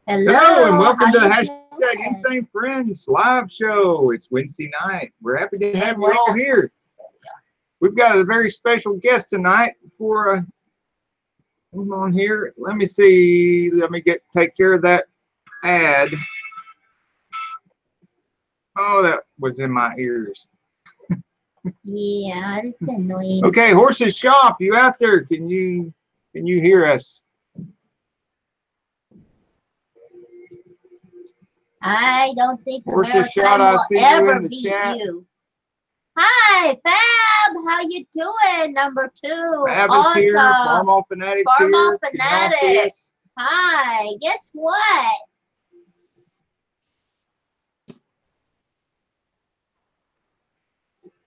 Hello, and welcome to the doing? #Insanefriends live show. It's Wednesday night. We're happy to have you all here. We've got a very special guest tonight. Before come on here, let me see. Let me take care of that ad. Oh, that was in my ears. Yeah, it's annoying. Okay, Horses Shop, you out there? Can you hear us? I don't think Horses Shop, I see you in the chat. Hi, Fab. How you doing? Number 2. Fab awesome. Is here. Farmall Fanatics here. Farmall Fanatics. Hi. Guess what?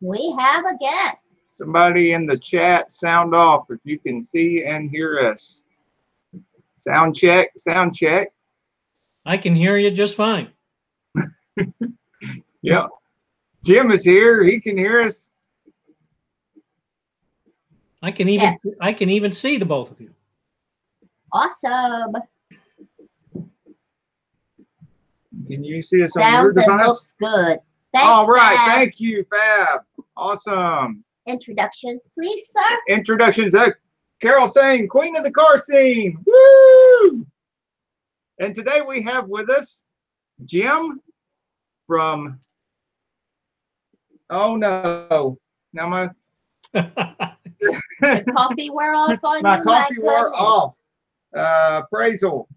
We have a guest. Somebody in the chat, sound off if you can see and hear us. Sound check, sound check. I can hear you just fine. Yeah. Jim is here. He can hear us. I can even see the both of you. Awesome. Can you see us on your device? Sounds and looks good. Thanks, all right. Fab. Thank you, Fab. Awesome. Introductions, please, sir. Introductions. Carol Sane, Queen of the Car Scene. Woo! And today we have with us Jim from, oh no, now my The coffee wear off on my you, coffee my wore goodness. off. Appraisal,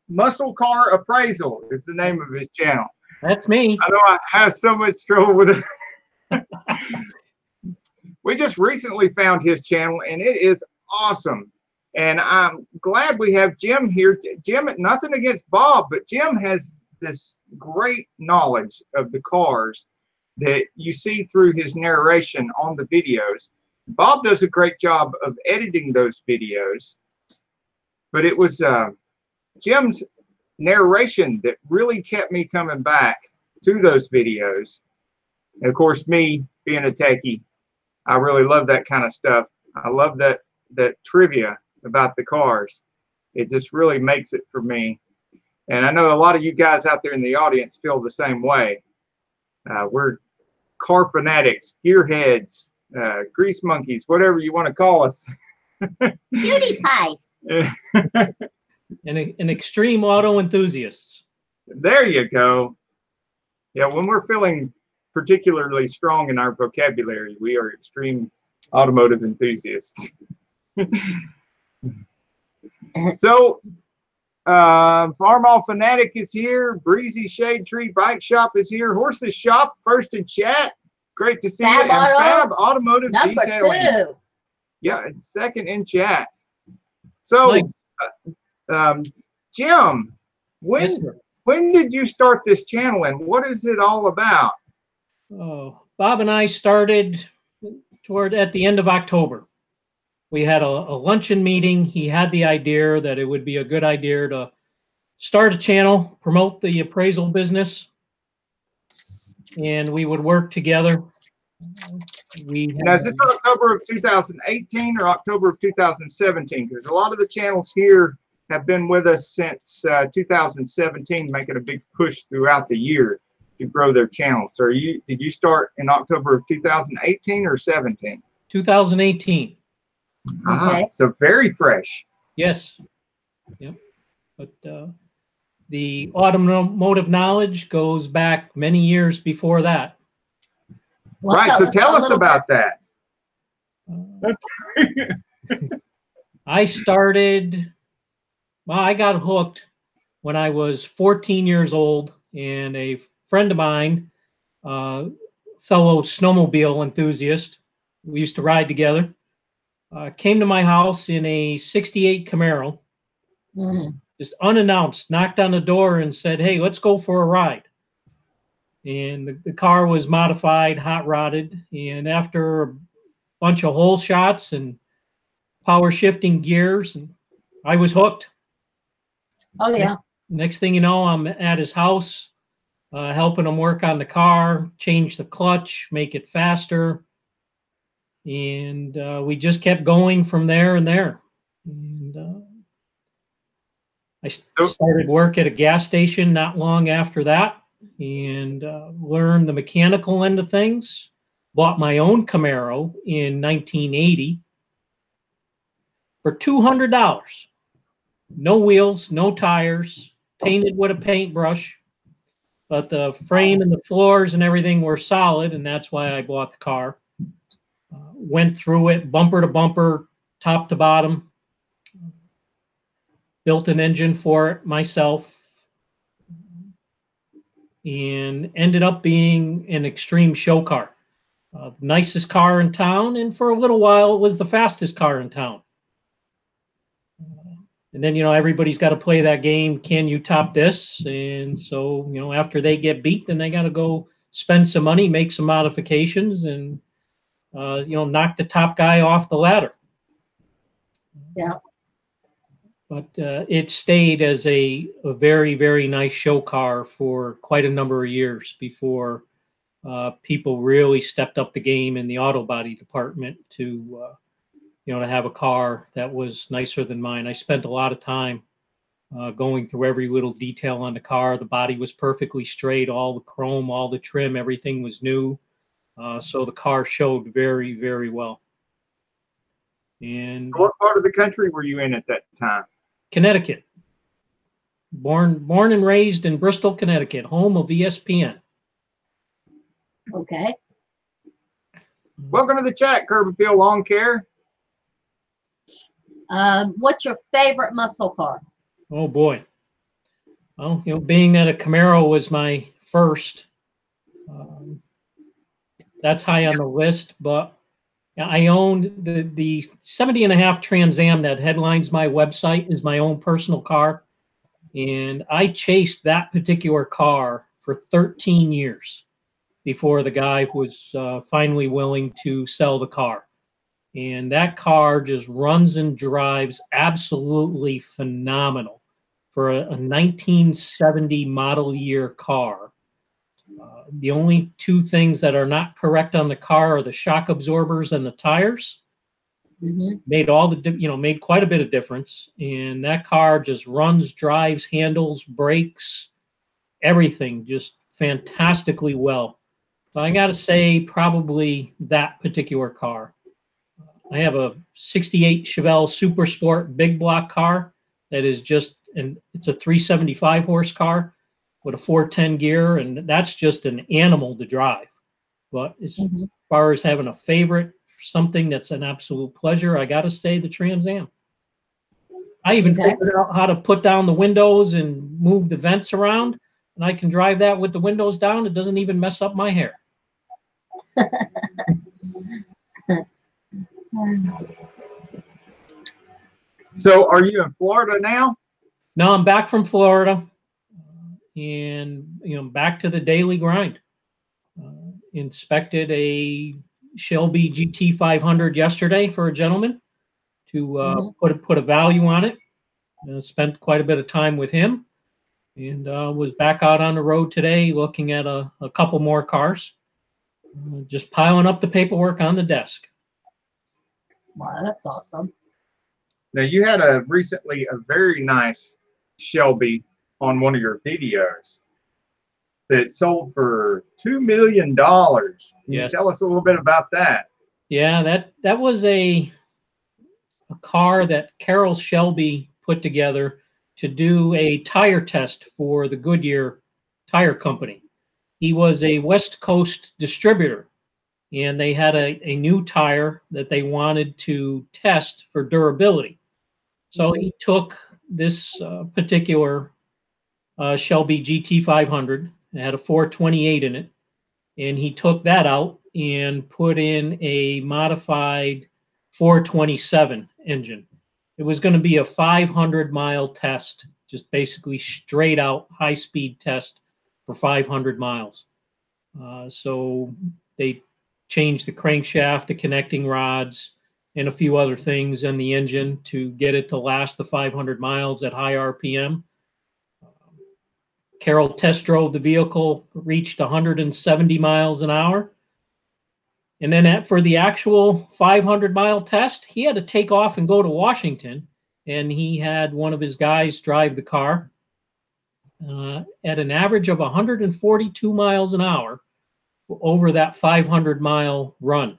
Muscle Car Appraisal is the name of his channel. That's me. I know I have so much trouble with it. We just recently found his channel and it is awesome. And I'm glad we have Jim here. Jim, nothing against Bob, but Jim has this great knowledge of the cars that you see through his narration on the videos. Bob does a great job of editing those videos, but it was Jim's narration that really kept me coming back to those videos. And of course, me being a techie, I really love that kind of stuff. I love that trivia about the cars. It just really makes it for me. And I know a lot of you guys out there in the audience feel the same way. We're car fanatics, gearheads, grease monkeys, whatever you want to call us. Cutie pies. And extreme auto enthusiasts. There you go. Yeah, when we're feeling particularly strong in our vocabulary, we are extreme automotive enthusiasts. So, Farmall Fanatic is here. Breezy Shade Tree Bike Shop is here. Horses Shop, first in chat. Great to see you. And Fab Automotive number Detailing. 2. Yeah, it's second in chat. So, Jim, when did you start this channel and what is it all about? Oh, Bob and I started at the end of October. We had a luncheon meeting. He had the idea that it would be a good idea to start a channel, promote the appraisal business, and we would work together. Now, is this October of 2018 or October of 2017? Because a lot of the channels here have been with us since 2017, making a big push throughout the year to grow their channels. So did you start in October of 2018 or 17? 2018. Okay. So very fresh. Yes. Yep. But the automotive knowledge goes back many years before that. Well, right. So tell us about that. I started, well, I got hooked when I was 14 years old, and a friend of mine, fellow snowmobile enthusiast, we used to ride together, came to my house in a '68 Camaro, just unannounced, knocked on the door and said, "Hey, let's go for a ride." And the car was modified, hot rodded, and after a bunch of hole shots and power shifting gears, and I was hooked. Oh yeah. Next thing you know, I'm at his house, helping him work on the car, change the clutch, make it faster. And we just kept going from there and there. And I started work at a gas station not long after that, and learned the mechanical end of things. Bought my own Camaro in 1980 for $200. No wheels, no tires, painted with a paintbrush, but the frame and the floors and everything were solid, and that's why I bought the car. Went through it bumper to bumper, top to bottom. Built an engine for it myself, and ended up being an extreme show car. The nicest car in town, and for a little while it was the fastest car in town. And then, everybody's got to play that game, can you top this? And so, after they get beat, then they got to go spend some money, make some modifications, and, knock the top guy off the ladder. Yeah. But it stayed as a very, very nice show car for quite a number of years before people really stepped up the game in the auto body department to have a car that was nicer than mine. I spent a lot of time going through every little detail on the car. The body was perfectly straight, all the chrome, all the trim, everything was new. So the car showed very, very well. And what part of the country were you in at that time? Connecticut. Born and raised in Bristol, Connecticut, home of ESPN. Okay. Welcome to the chat, Curb Appeal Lawn Care. What's your favorite muscle car? Oh boy. Well, being that a Camaro was my first, that's high on the list, but I owned the 70.5 Trans Am that headlines my website is my own personal car. And I chased that particular car for 13 years before the guy was finally willing to sell the car. And that car just runs and drives absolutely phenomenal for a 1970 model year car. The only two things that are not correct on the car are the shock absorbers and the tires. Mm-hmm. Made quite a bit of difference. And that car just runs, drives, handles, brakes, everything just fantastically well. So I got to say probably that particular car. I have a 68 Chevelle Super Sport big block car that is it's a 375 horse car with a 410 gear, and that's just an animal to drive. But as far as having a favorite, something that's an absolute pleasure, I got to say the Trans Am. I even figured out how to put down the windows and move the vents around, and I can drive that with the windows down. It doesn't even mess up my hair. So are you in Florida now? No, I'm back from Florida, and back to the daily grind. Inspected a Shelby GT500 yesterday for a gentleman to put a value on it. Spent quite a bit of time with him, and was back out on the road today looking at a couple more cars. Just piling up the paperwork on the desk. Wow, that's awesome. Now, you had recently a very nice Shelby on one of your videos that sold for $2 million. Can you tell us a little bit about that? Yeah, that was a car that Carroll Shelby put together to do a tire test for the Goodyear Tire Company. He was a West Coast distributor, and they had a new tire that they wanted to test for durability. So he took this particular Shelby GT500. It had a 428 in it, and he took that out and put in a modified 427 engine. It was going to be a 500-mile test, just basically straight out high-speed test for 500 miles. So they changed the crankshaft, the connecting rods, and a few other things in the engine to get it to last the 500 miles at high RPM. Carroll test drove the vehicle, reached 170 miles an hour. And then for the actual 500-mile test, he had to take off and go to Washington and he had one of his guys drive the car at an average of 142 miles an hour over that 500-mile run.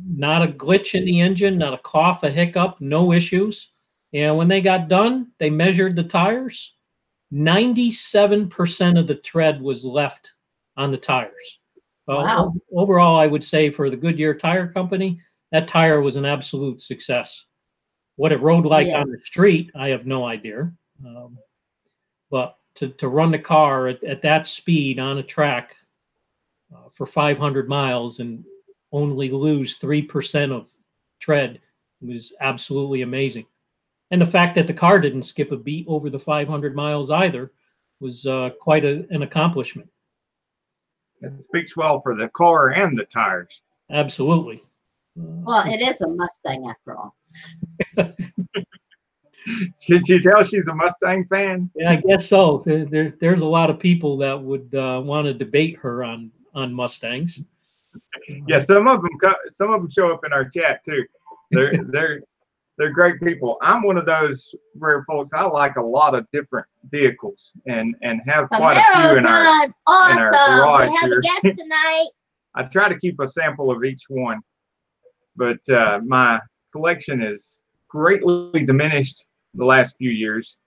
Not a glitch in the engine, not a cough, a hiccup, no issues. And when they got done, they measured the tires. 97% of the tread was left on the tires. Wow. Overall, I would say for the Goodyear Tire Company, that tire was an absolute success. What it rode like on the street, I have no idea. But to run the car at that speed on a track for 500 miles and only lose 3% of tread was absolutely amazing. And the fact that the car didn't skip a beat over the 500 miles either was quite an accomplishment. It speaks well for the car and the tires. Absolutely. Well, it is a Mustang after all. Did you tell she's a Mustang fan? Yeah, I guess so. There's a lot of people that would want to debate her on Mustangs. Yeah, some of them show up in our chat too. They're great people. I'm one of those rare folks. I like a lot of different vehicles and have quite a few in our garage we have here. a guest tonight. I try to keep a sample of each one, but my collection is greatly diminished the last few years,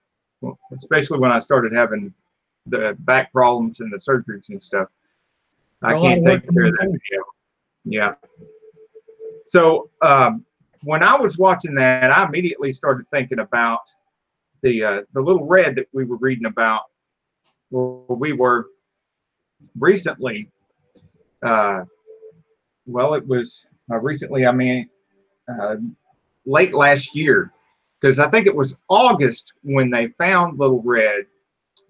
especially when I started having the back problems and the surgeries and stuff. I can't take care of that. Yeah. So when I was watching that, I immediately started thinking about the little red that we were reading about. Well, we were recently. Well, it was recently. I mean, late last year, because I think it was August when they found Little Red,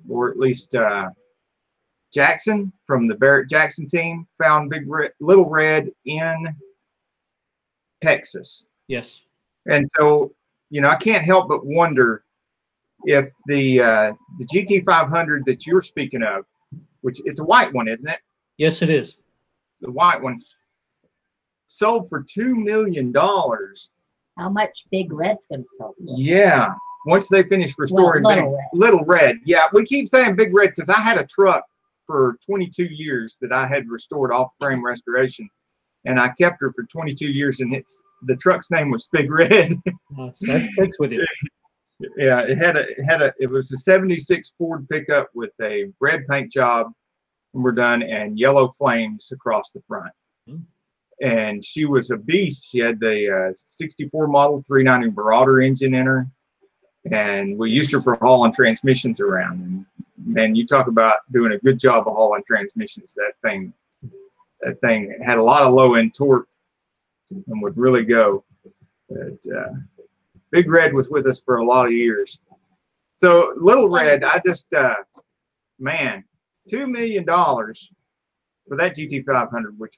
or at least Jackson from the Barrett Jackson team found Little Red in Texas. Yes. And so, I can't help but wonder if the GT500 that you're speaking of, which is a white one, isn't it? Yes, it is. The white one sold for $2 million. How much Big Red's going to sell? Yeah. Once they finish restoring Little Red. Yeah, we keep saying Big Red because I had a truck for 22 years that I had restored off frame restoration, and I kept her for 22 years, and the truck's name was Big Red. That sticks with you. Yeah, it was a 76 Ford pickup with a red paint job when we're done and yellow flames across the front. And she was a beast. She had the 64 model 390 Marauder engine in her, and we used her for hauling transmissions around. And man, you talk about doing a good job of hauling transmissions. That thing had a lot of low end torque and would really go. But Big Red was with us for a lot of years. So Little Red, I just man, $2 million for that GT500, which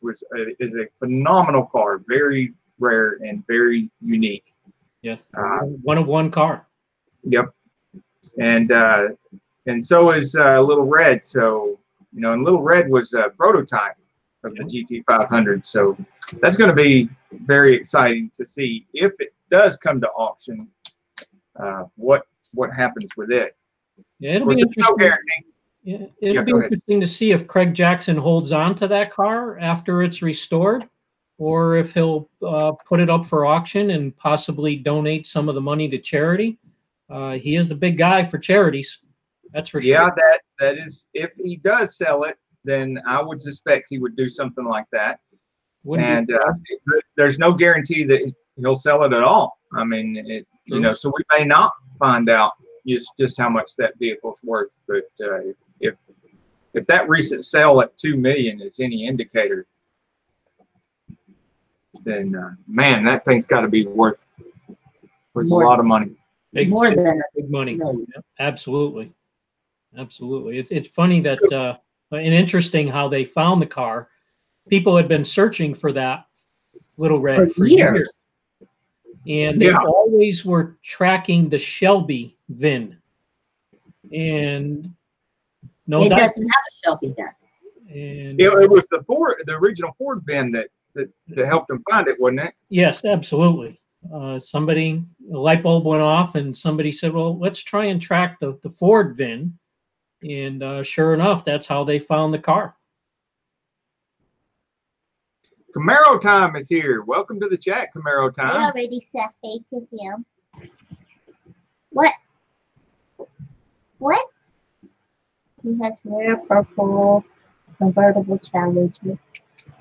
is a phenomenal car, very rare and very unique. Yes, one of one car. Yep, and so is Little Red. So and Little Red was a prototype of the GT500. So that's going to be very exciting to see if it does come to auction. What happens with it? Yeah, it'll be interesting. No guarantee. Yeah, it'll be interesting to see if Craig Jackson holds on to that car after it's restored, or if he'll put it up for auction and possibly donate some of the money to charity. He is a big guy for charities, that's for sure. Yeah, that is. If he does sell it, then I would suspect he would do something like that. And there's no guarantee that he'll sell it at all. I mean, so we may not find out just how much that vehicle's worth, but if that recent sale at $2 million is any indicator, then man, that thing's got to be worth a lot of money. Big money. Yeah, absolutely. It's funny that and interesting how they found the car. People had been searching for that Little Red for years. And they always were tracking the Shelby VIN. And it doesn't have a Shelby VIN. And it was the original Ford VIN that helped them find it, wasn't it? Yes, absolutely. somebody, a light bulb went off, and somebody said, well, let's try and track the Ford VIN. And sure enough, that's how they found the car. Camaro time is here. Welcome to the chat, Camaro time. I already said hey to him. What? What? He has rare purple convertible Challenger.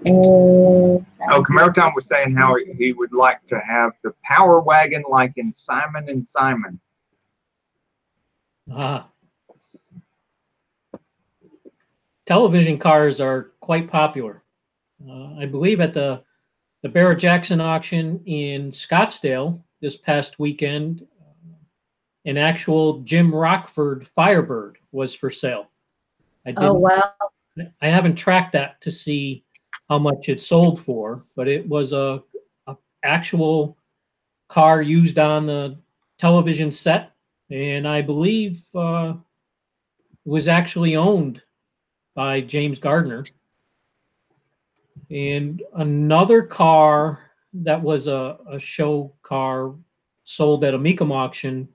Oh, Camaro Tom was saying how he would like to have the power wagon like in Simon and Simon. Television cars are quite popular. I believe at the Barrett-Jackson auction in Scottsdale this past weekend, an actual Jim Rockford Firebird was for sale. Oh, wow. I haven't tracked that to see how much it sold for, but it was a actual car used on the television set, and I believe it was actually owned by James Gardner. And another car that was a show car sold at a Mecum auction,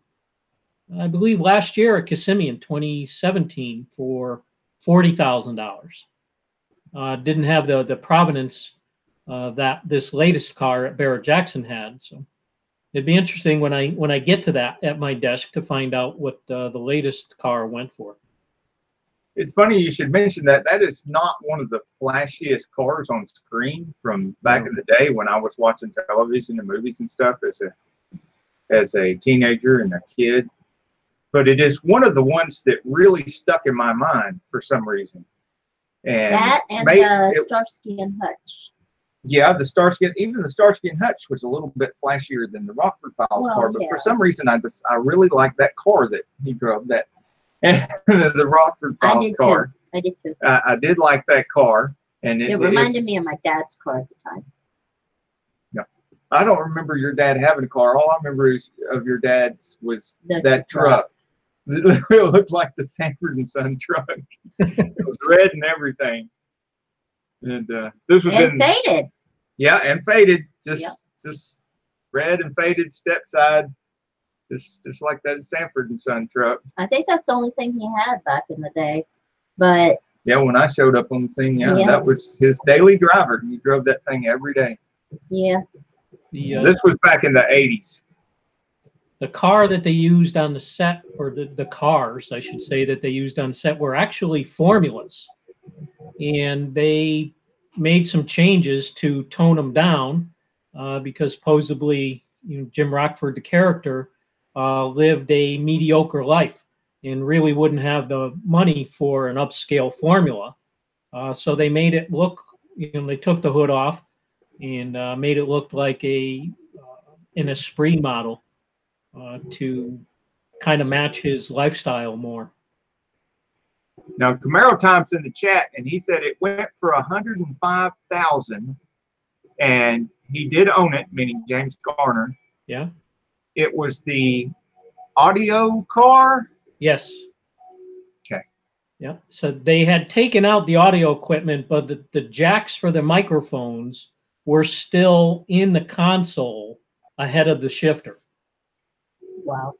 I believe last year at Kissimmee in 2017 for $40,000. Didn't have the provenance that this latest car at Barrett-Jackson had. So it'd be interesting when I get to that at my desk to find out what the latest car went for. It's funny you should mention that. That is not one of the flashiest cars on screen from back in the day when I was watching television and movies and stuff as a teenager and a kid. But it is one of the ones that really stuck in my mind for some reason. And that and the Starsky and Hutch. Yeah, even the Starsky and Hutch was a little bit flashier than the Rockford Files car. But for some reason, I really liked that car that he drove. That the Rockford Files car. I did too. I did like that car, and it reminded me of my dad's car at the time. Yeah, I don't remember your dad having a car. All I remember of your dad's was that truck. It looked like the Sanford and Son truck. It was red and everything. And this was faded. Yeah, and faded. Just red and faded step side. Just like that Sanford and Son truck. I think that's the only thing he had back in the day. But yeah, when I showed up on the scene, that was his daily driver. He drove that thing every day. Yeah. This was back in the 80s. The car that they used on the set, or the cars, I should say, that they used on set were actually formulas. And they made some changes to tone them down because supposedly Jim Rockford, the character, lived a mediocre life and really wouldn't have the money for an upscale formula. So they made it look, they took the hood off and made it look like an Esprit model. To kind of match his lifestyle more. Now, Camaro Time's in the chat, and he said it went for $105,000, and he did own it, meaning James Garner. Yeah. It was the audio car. Yes. Okay. Yeah. So they had taken out the audio equipment, but the jacks for the microphones were still in the console ahead of the shifter. Wow.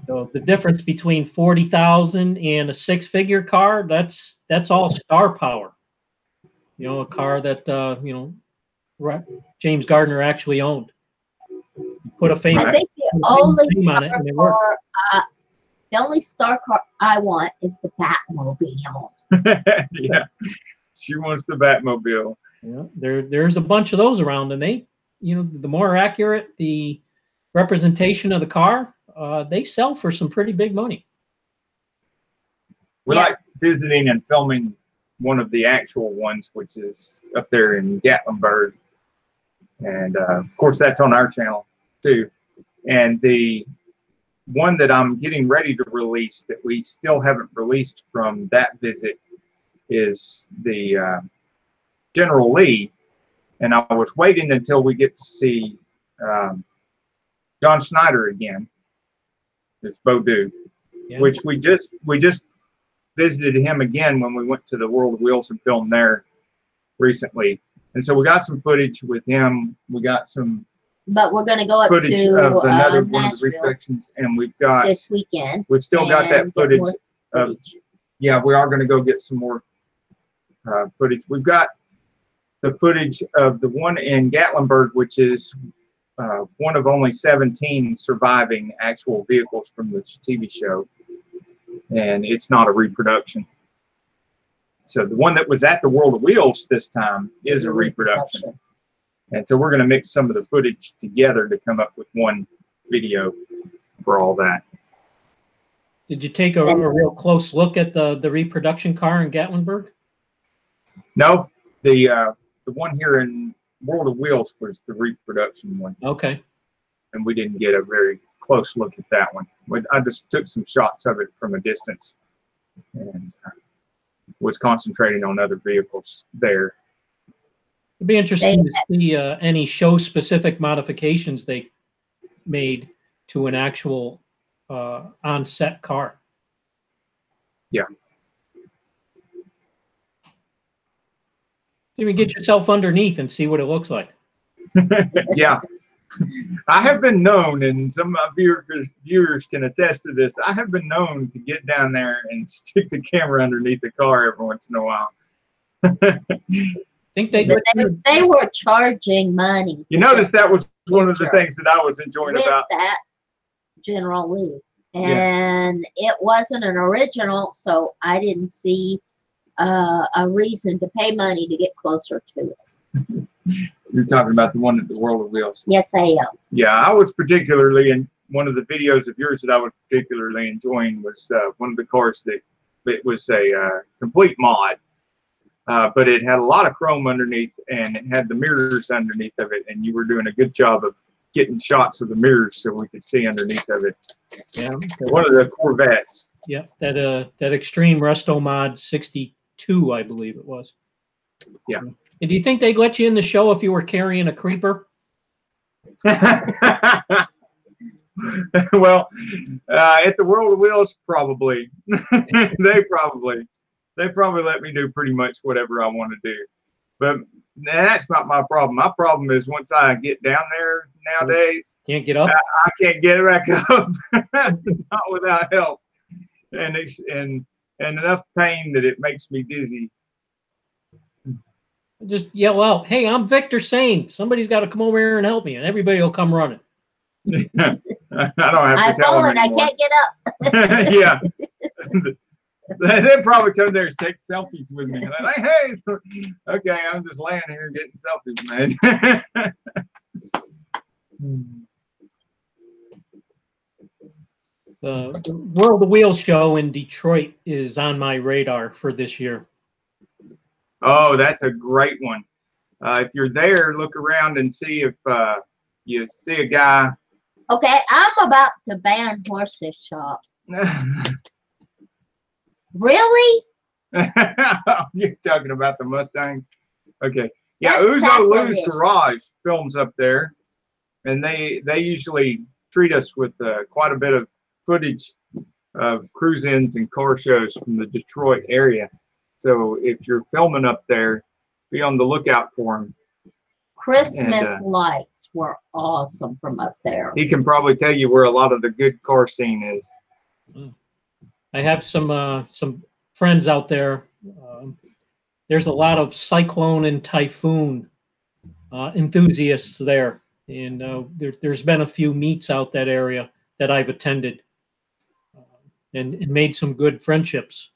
So the difference between 40,000 and a six-figure car, that's all star power. A car that James Gardner actually owned. Put a famous I think the only star car I want is the Batmobile. Yeah, she wants the Batmobile. Yeah, there's a bunch of those around, and they, the more accurate the representation of the car, they sell for some pretty big money. We like visiting and filming one of the actual ones, which is up there in Gatlinburg. And of course, that's on our channel too. And the one that I'm getting ready to release that we still haven't released from that visit is the General Lee. And I was waiting until we get to see John Schneider again. It's Bowdo, which we just visited him again when we went to the World of Wheels and filmed there recently. And so we got some footage with him. We got some but we're going to go up footage to of another one of the Nashville reproductions, and we've got this weekend. we've still got that and get footage more of footage. yeah, we are going to go get some more footage. We've got the footage of the one in Gatlinburg, which is one of only 17 surviving actual vehicles from the TV show, and it's not a reproduction. So the one that was at the World of Wheels this time is a reproduction. And so we're going to mix some of the footage together to come up with one video for all that. Did you take a real close look at the reproduction car in Gatlinburg? No, the one here in World of Wheels was the reproduction one. Okay. And we didn't get a very close look at that one. I just took some shots of it from a distance and was concentrating on other vehicles there. It'd be interesting to see any show-specific modifications they made to an actual on-set car. Yeah. You can get yourself underneath and see what it looks like. Yeah. I have been known, and some of your viewers can attest to this, I have been known to get down there and stick the camera underneath the car every once in a while. Think they were charging money. You notice that was one of the things that I was enjoying with about that General Lee. And it wasn't an original, so I didn't see a reason to pay money to get closer to it. You're talking about the one at the World of Wheels. Yes, I am. Yeah, I was particularly in one of the videos of yours that I was particularly enjoying was one of the cars that it was a complete mod, but it had a lot of chrome underneath and it had the mirrors underneath of it, and you were doing a good job of getting shots of the mirrors so we could see underneath of it. Yeah, one of the Corvettes. Yeah, that Extreme Resto Mod 62, I believe it was. Yeah. And do you think they'd let you in the show if you were carrying a creeper? Well, at the World of Wheels, probably. they probably let me do pretty much whatever I want to do. But that's not my problem. My problem is once I get down there nowadays, can't get up. I can't get back up, not without help, and enough pain that it makes me dizzy. Just yell out, "Hey, I'm Victor Sane. Somebody's got to come over here and help me," and everybody will come running. I don't have to tell them anymore. I can't get up. Yeah. They'd probably come there and take selfies with me. And I'm like, hey, okay, I'm just laying here getting selfies, man. The World of Wheels show in Detroit is on my radar for this year. Oh, that's a great one. If you're there, look around and see if you see a guy. Okay, I'm about to ban horses shop. Really? You're talking about the Mustangs? Okay. Yeah, That's Uzo Lou's sacrilege. Garage films up there, and they usually treat us with quite a bit of footage of cruise-ins and car shows from the Detroit area. So if you're filming up there, be on the lookout for him. Christmas lights were awesome from up there. He can probably tell you where a lot of the good car scene is. I have some friends out there. There's a lot of cyclone and typhoon enthusiasts there, and there's been a few meets out that area that I've attended, and made some good friendships.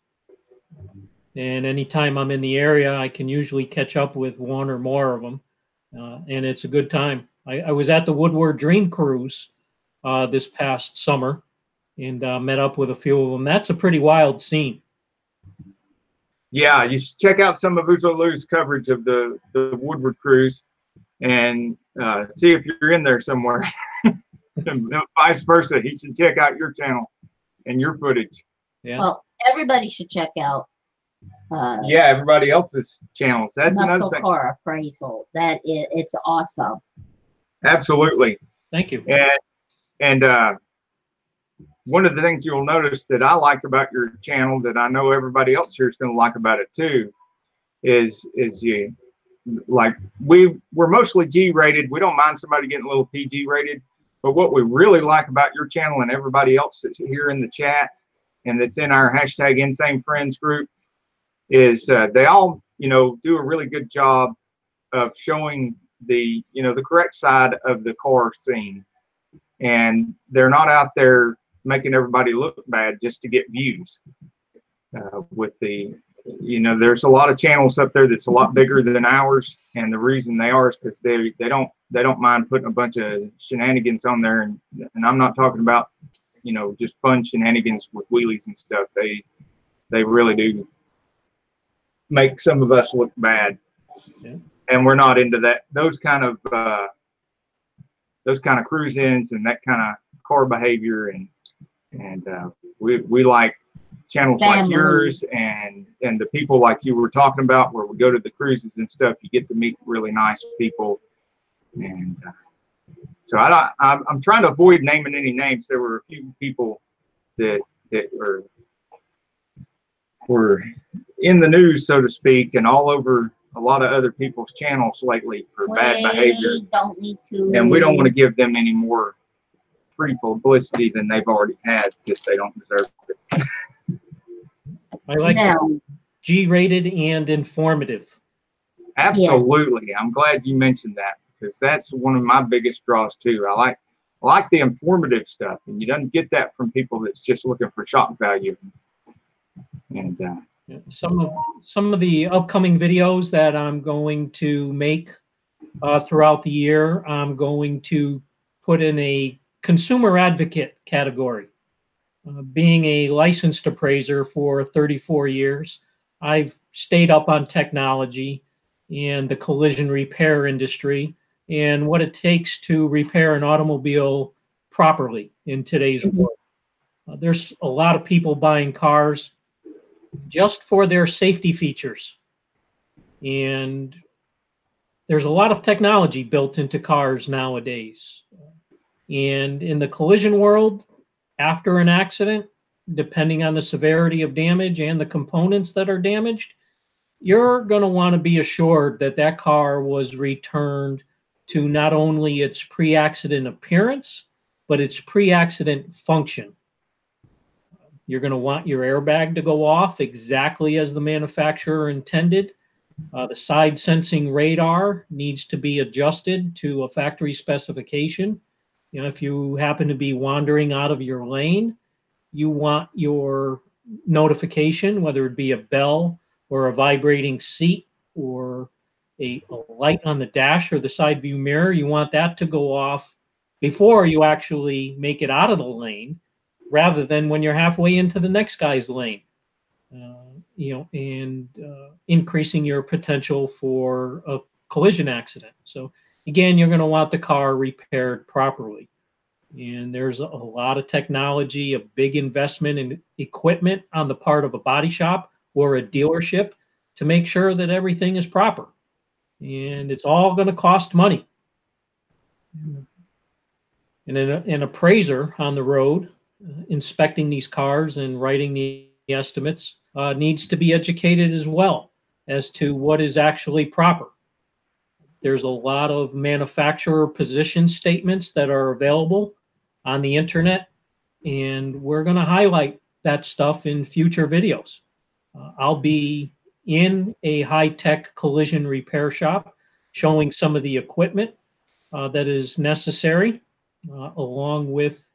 And anytime I'm in the area, I can usually catch up with one or more of them, and it's a good time. I was at the Woodward Dream Cruise this past summer, and met up with a few of them. That's a pretty wild scene. Yeah, you should check out some of Uzo Lou's coverage of the Woodward Cruise and see if you're in there somewhere. And vice versa, he should check out your channel and your footage. Yeah. Well, everybody should check out yeah, everybody else's channels. That's another Muscle thing. Car Appraisal. It's awesome. Absolutely. Thank you. And one of the things you'll notice that I like about your channel that I know everybody else here is going to like about it too is like we're mostly G rated. We don't mind somebody getting a little PG rated, but what we really like about your channel and everybody else that's here in the chat and that's in our hashtag Insanefriends group is they all, you know, do a really good job of showing the, you know, the correct side of the car scene, and they're not out there making everybody look bad just to get views. With the, you know, there's a lot of channels up there that's a lot bigger than ours, and the reason they are is because they don't mind putting a bunch of shenanigans on there, and I'm not talking about, you know, just fun shenanigans with wheelies and stuff. They really do make some of us look bad. Yeah. And we're not into that, those kind of cruise ins and that kind of car behavior, and we like channels like yours and the people like you were talking about, where we go to the cruises and stuff. You get to meet really nice people, and so I'm trying to avoid naming any names. There were a few people that were in the news, so to speak, and all over a lot of other people's channels lately for bad behavior. Don't need to. And we don't want to give them any more free publicity than they've already had, because they don't deserve it. I like G-rated and informative. Absolutely. Yes. I'm glad you mentioned that, because that's one of my biggest draws too. I like the informative stuff, and you don't get that from people that's just looking for shock value. And some of the upcoming videos that I'm going to make throughout the year, I'm going to put in a consumer advocate category. Being a licensed appraiser for 34 years, I've stayed up on technology and the collision repair industry and what it takes to repair an automobile properly in today's world. There's a lot of people buying cars just for their safety features. And there's a lot of technology built into cars nowadays. And in the collision world, after an accident, depending on the severity of damage and the components that are damaged, you're going to want to be assured that that car was returned to not only its pre-accident appearance, but its pre-accident function. You're going to want your airbag to go off exactly as the manufacturer intended. The side sensing radar needs to be adjusted to a factory specification. You know, if you happen to be wandering out of your lane, you want your notification, whether it be a bell or a vibrating seat or a light on the dash or the side view mirror, you want that to go off before you actually make it out of the lane, rather than when you're halfway into the next guy's lane, you know, and increasing your potential for a collision accident. So again, you're going to want the car repaired properly. And there's a lot of technology, a big investment in equipment on the part of a body shop or a dealership to make sure that everything is proper. And it's all going to cost money. And an appraiser on the road, inspecting these cars and writing the estimates, needs to be educated as well as to what is actually proper. There's a lot of manufacturer position statements that are available on the internet, and we're going to highlight that stuff in future videos. I'll be in a high-tech collision repair shop showing some of the equipment that is necessary, along with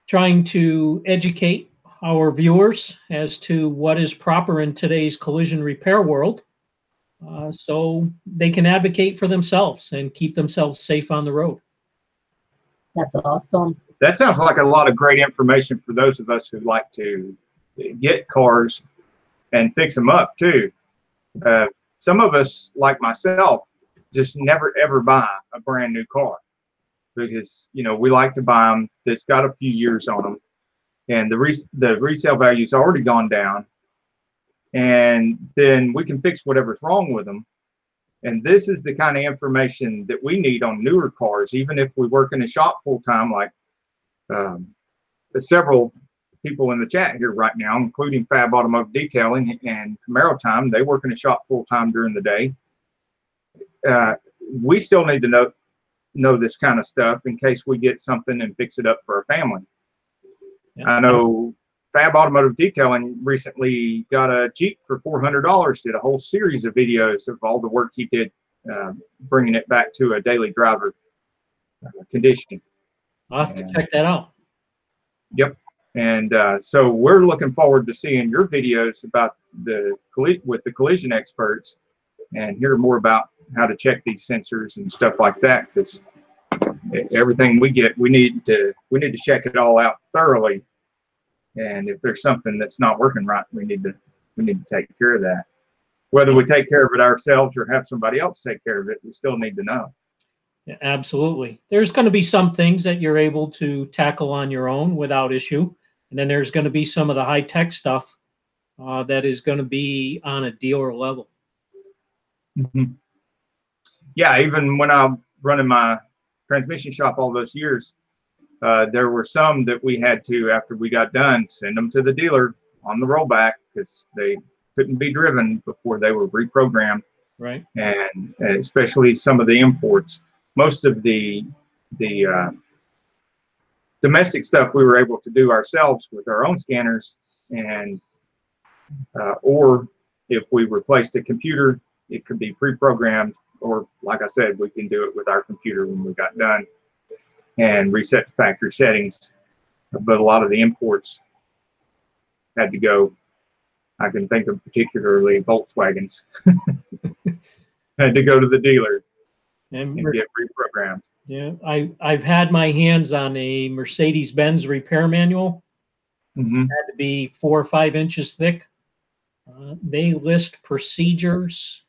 trying to educate our viewers as to what is proper in today's collision repair world, so they can advocate for themselves and keep themselves safe on the road. That's awesome. That sounds like a lot of great information for those of us who like to get cars and fix them up too. Some of us, like myself, just never ever buy a brand new car, because, you know, we like to buy them that's got a few years on them, and the resale value's already gone down, and then we can fix whatever's wrong with them. And this is the kind of information that we need on newer cars, even if we work in a shop full time, like several people in the chat here right now, including Fab Automotive Detailing and Camaro Time. They work in the shop full time during the day. We still need to know this kind of stuff in case we get something and fix it up for our family. Yeah. I know Fab Automotive Detailing recently got a Jeep for $400, did a whole series of videos of all the work he did, bringing it back to a daily driver condition. I'll have to check that out. Yep. And so we're looking forward to seeing your videos about with the collision experts and hear more about how to check these sensors and stuff like that, because everything we get, we need to check it all out thoroughly. And if there's something that's not working right, we need to take care of that. Whether we take care of it ourselves or have somebody else take care of it, we still need to know. Yeah, absolutely. There's going to be some things that you're able to tackle on your own without issue. And then there's going to be some of the high-tech stuff that is going to be on a dealer level. Mm-hmm. Yeah, even when I'm running my transmission shop all those years, there were some that we had to, after we got done, send them to the dealer on the rollback because they couldn't be driven before they were reprogrammed. Right. And especially some of the imports. Most of the domestic stuff we were able to do ourselves with our own scanners, and or if we replaced a computer, it could be pre-programmed, or like I said, we can do it with our computer when we got done and reset the factory settings. But a lot of the imports had to go. I can think of particularly Volkswagens had to go to the dealer and get reprogrammed. Yeah, I've had my hands on a Mercedes-Benz repair manual. Mm-hmm. It had to be 4 or 5 inches thick. They list procedures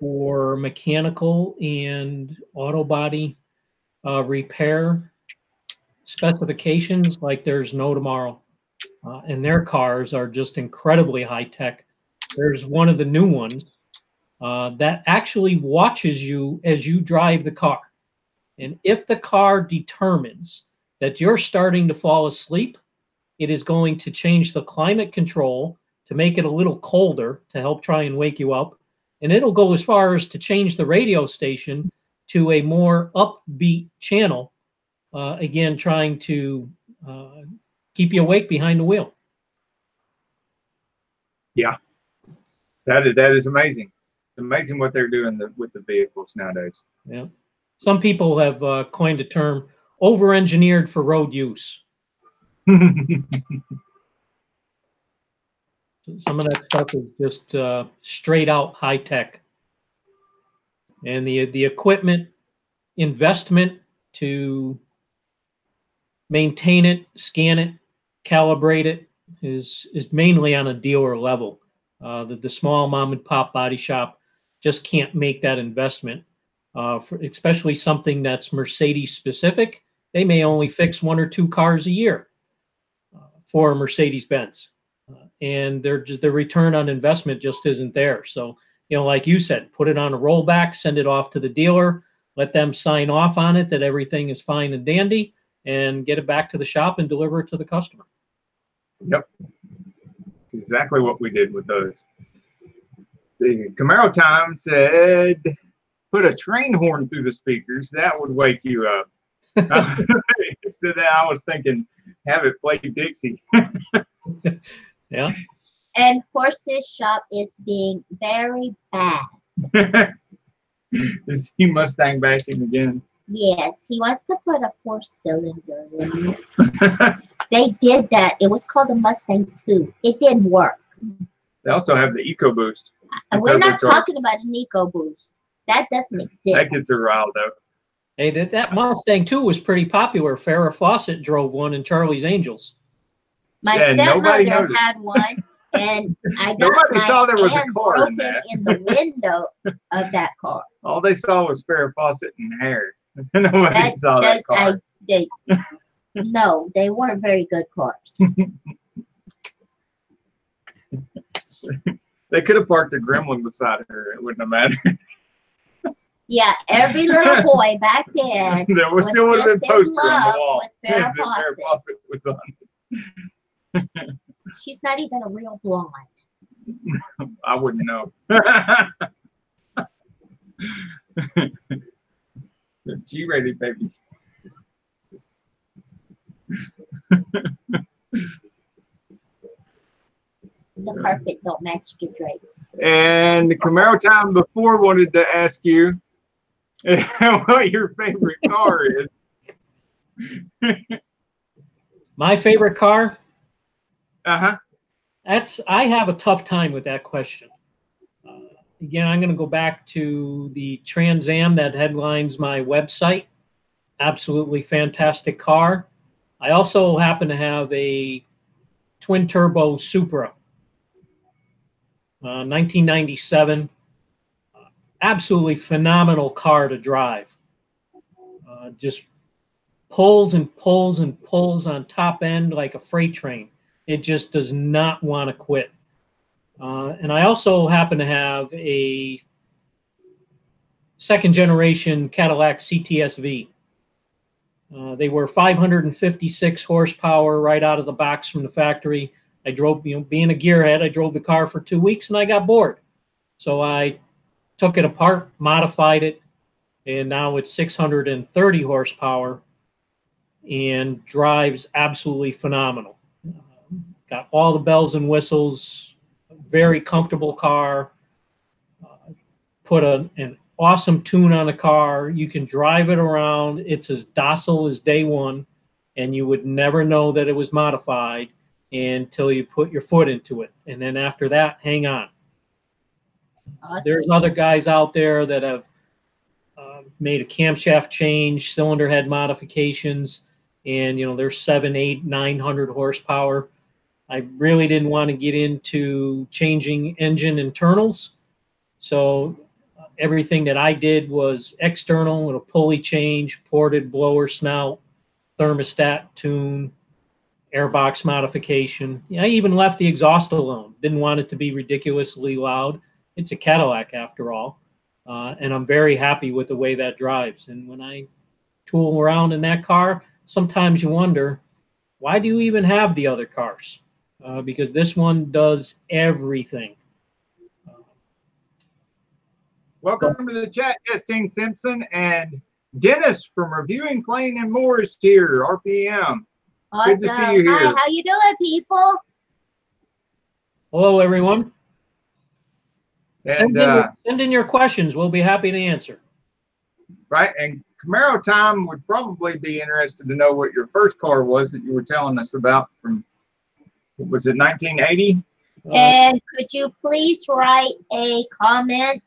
for mechanical and auto body repair specifications like there's no tomorrow. And their cars are just incredibly high tech. There's one of the new ones that actually watches you as you drive the car. And if the car determines that you're starting to fall asleep, it is going to change the climate control to make it a little colder to help try and wake you up. And it'll go as far as to change the radio station to a more upbeat channel, again, trying to keep you awake behind the wheel. Yeah, that is amazing. It's amazing what they're doing with the vehicles nowadays. Yeah. Some people have coined a term, over-engineered for road use. Some of that stuff is just straight out high tech. And the equipment investment to maintain it, scan it, calibrate it is mainly on a dealer level. The small mom and pop body shop just can't make that investment. Especially something that's Mercedes specific, they may only fix 1 or 2 cars a year for a Mercedes-Benz. And the return on investment just isn't there. So, like you said, put it on a rollback, send it off to the dealer, let them sign off on it that everything is fine and dandy, and get it back to the shop and deliver it to the customer. Yep. That's exactly what we did with those. The Camaro Time said, put a train horn through the speakers, that would wake you up. So that I was thinking, have it play Dixie. Yeah. And Horse's shop is being very bad. Is he Mustang bashing again? Yes, he wants to put a 4-cylinder in. They did that. It was called a Mustang 2. It didn't work. They also have the EcoBoost. We're not talking about an EcoBoost. That doesn't exist. That gets her riled up. Hey, that Mustang 2 was pretty popular. Farrah Fawcett drove one in Charlie's Angels. My stepmother had one, and I got nobody saw there was a car in that. In the window of that car. All they saw was Farrah Fawcett and hair. Nobody saw that car. No, they weren't very good cars. They could have parked a gremlin beside her. It wouldn't have mattered. Yeah, every little boy back then there still would have been posters on the wall. Farrah Fawcett Was on. She's not even a real blonde. I wouldn't know. G-rated, baby. The carpet don't match the drapes. And the Camaro time before wanted to ask you what your favorite car is. My favorite car? Uh-huh. I have a tough time with that question. Again, I'm going to go back to the Trans Am that headlines my website. Absolutely fantastic car. I also happen to have a twin turbo Supra, 1997. Absolutely phenomenal car to drive. Just pulls and pulls and pulls on top end like a freight train. It just does not want to quit. And I also happen to have a second generation Cadillac CTS-V. They were 556 horsepower right out of the box from the factory. I drove, being a gearhead, I drove the car for 2 weeks and I got bored. So I took it apart, modified it, and now it's 630 horsepower and drives absolutely phenomenal. Got all the bells and whistles, very comfortable car. Put an awesome tune on the car. You can drive it around. It's as docile as day one, and you would never know that it was modified until you put your foot into it. And then after that, hang on. Awesome. There's other guys out there that have made a camshaft change, cylinder head modifications, and they're 700, 800, 900 horsepower. I really didn't want to get into changing engine internals, so everything that I did was external with a pulley change, ported blower snout, thermostat tune, airbox modification. I even left the exhaust alone. Didn't want it to be ridiculously loud. It's a Cadillac after all, and I'm very happy with the way that drives. And when I tool around in that car, sometimes you wonder, why do you even have the other cars? Because this one does everything. Welcome to the chat, Justine Simpson, and Dennis from Reviewing Plain and More is here, RPM. Awesome. Good to see you here. Hi, how you doing, people? Hello, everyone. And, send in your questions. We'll be happy to answer. Right, and Camaro Time would probably be interested to know what your first car was that you were telling us about from, was it 1980? And could you please write a comment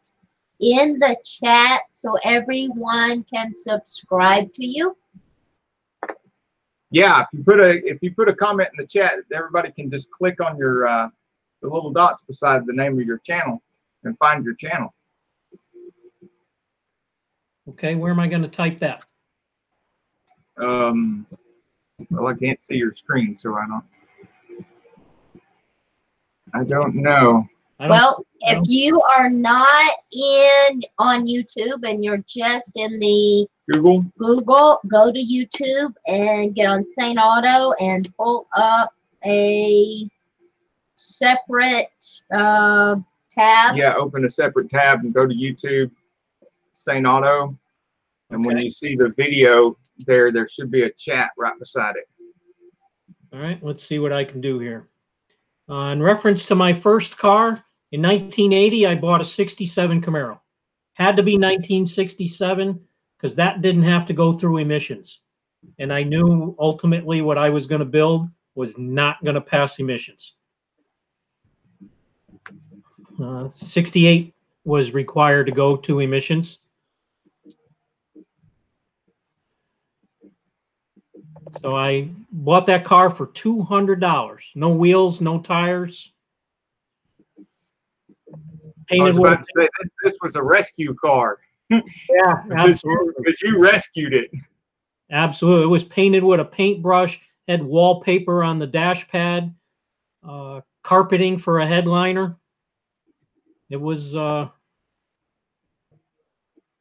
in the chat so everyone can subscribe to you? Yeah, if you put a comment in the chat, everybody can just click on your the little dots beside the name of your channel and find your channel. Okay, where am I going to type that? Well, I can't see your screen, so I don't know. Well, if you are not on YouTube and you're just in the Google, go to YouTube and get on Saneauto and pull up a separate tab. Yeah, open a separate tab and go to YouTube, Saneauto, and when you see the video there should be a chat right beside it. All right, let's see what I can do here. In reference to my first car, in 1980, I bought a 67 Camaro. Had to be 1967 because that didn't have to go through emissions. And I knew ultimately what I was going to build was not going to pass emissions. 68 was required to go to emissions. So I bought that car for $200. No wheels, no tires. I was about to say this was a rescue car. Yeah, absolutely. Because you rescued it. Absolutely. It was painted with a paintbrush, had wallpaper on the dash pad, carpeting for a headliner. It was,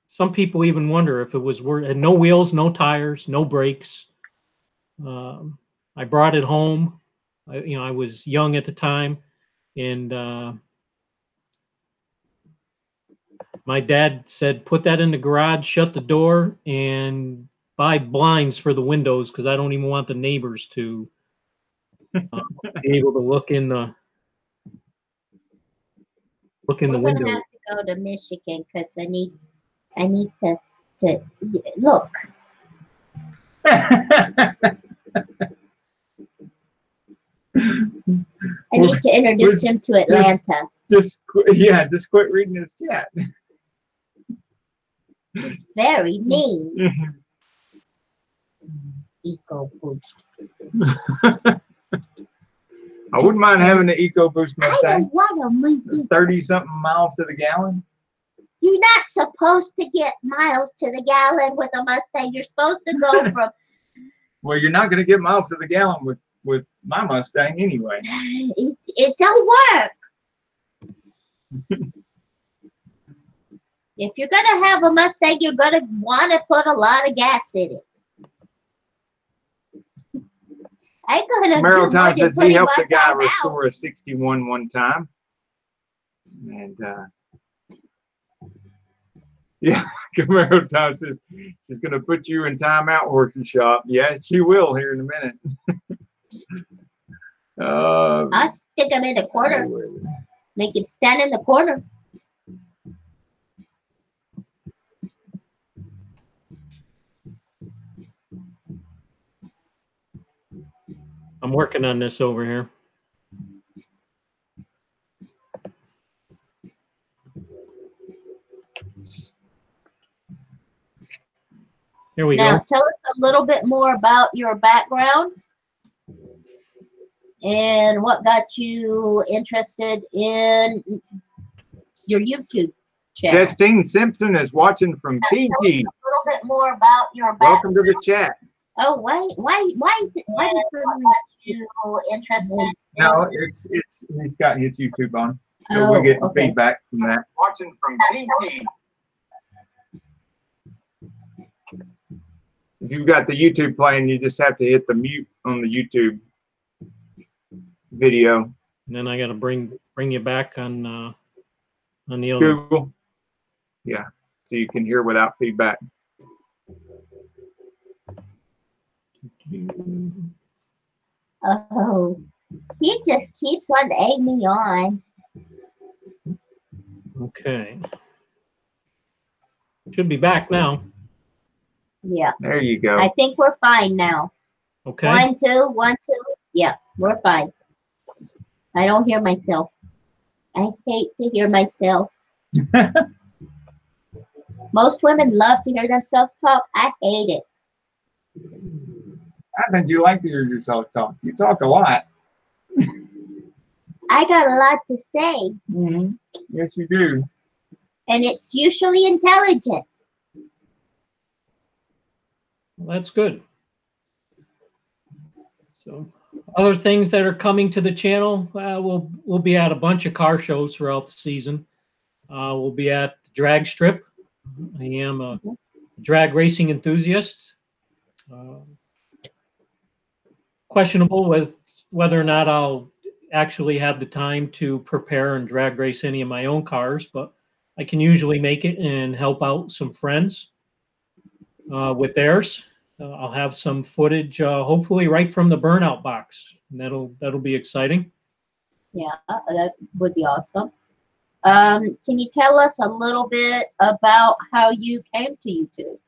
some people even wonder if it was worth, had no wheels, no tires, no brakes. I brought it home, I was young at the time, and my dad said, put that in the garage, shut the door, and buy blinds for the windows because I don't even want the neighbors to be able to look in the We're gonna window. have to go to Michigan because I need to look. I need to introduce him to Atlanta. Just quit reading his chat. He's very mean. Eco Boost. I wouldn't mind having the Eco Boost I Mustang. don't want a Mustang. 30-something miles to the gallon. You're not supposed to get miles to the gallon with a Mustang. You're supposed to go from. Well, you're not going to get miles to the gallon with my Mustang anyway. It don't work. If you're gonna have a Mustang, you're gonna want to put a lot of gas in it. I gonna Camaro Time says he helped a guy out. restore a 61 one time. And yeah, Camaro Time says she's gonna put you in timeout working shop. Yeah, she will here in a minute. I'll stick him in the corner. Make him stand in the corner. I'm working on this over here. Here we Now, go. tell us a little bit more about your background and what got you interested in your YouTube channel. Justine Simpson is watching from Fiji. A little bit more about your background. Welcome to the chat. Oh, why did what got you interested in? No, it's he's got his YouTube on. So Oh, we're getting okay. feedback from that. Watching from Fiji. If you've got the YouTube playing, you just have to hit the mute on the YouTube video. And then I got to bring you back on the other. Google. Yeah, so you can hear without feedback. Oh, he just keeps on egging me on. Okay. Should be back now. Yeah, There you go. I think we're fine now. Okay. 1, 2, 1, 2. Yeah, we're fine. I don't hear myself. I hate to hear myself. Most women love to hear themselves talk. I hate it. I think you like to hear yourself talk. You talk a lot. I got a lot to say, Mm-hmm. Yes, you do. and it's usually intelligent. Well, that's good. So, other things that are coming to the channel, we'll be at a bunch of car shows throughout the season. We'll be at the drag strip. I am a drag racing enthusiast. Questionable with whether or not I'll actually have the time to prepare and drag race any of my own cars, but I can usually make it and help out some friends with theirs. I'll have some footage, hopefully right from the burnout box. And that'll be exciting. Yeah, that would be awesome. Can you tell us a little bit about how you came to YouTube?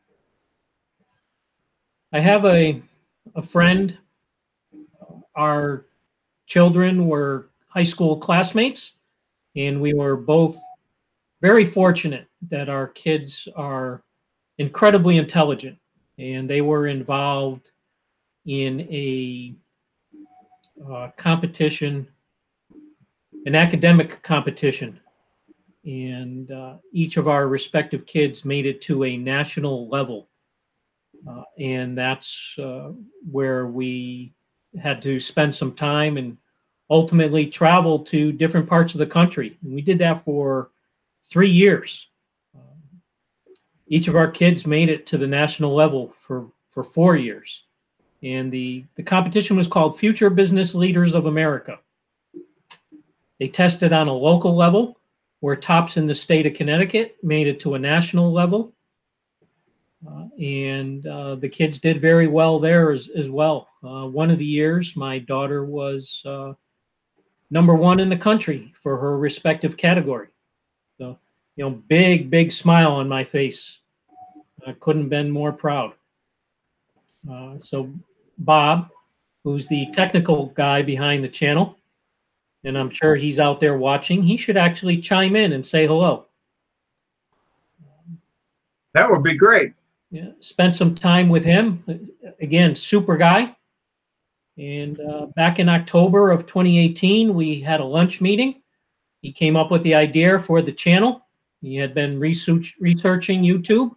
I have a friend. Our children were high school classmates, and we were both very fortunate that our kids are incredibly intelligent, and they were involved in a competition, an academic competition, and each of our respective kids made it to a national level, and that's where we had to spend some time and ultimately travel to different parts of the country. And we did that for 3 years. Each of our kids made it to the national level for 4 years. And the competition was called Future Business Leaders of America. They tested on a local level, where tops in the state of Connecticut made it to a national level. And the kids did very well there as well. One of the years, my daughter was #1 in the country for her respective category. So, big smile on my face. I couldn't have been more proud. So Bob, who's the technical guy behind the channel, and I'm sure he's out there watching, he should actually chime in and say hello. That would be great. Yeah, spent some time with him. Again, super guy. And back in October of 2018, we had a lunch meeting. He came up with the idea for the channel. He had been researching YouTube.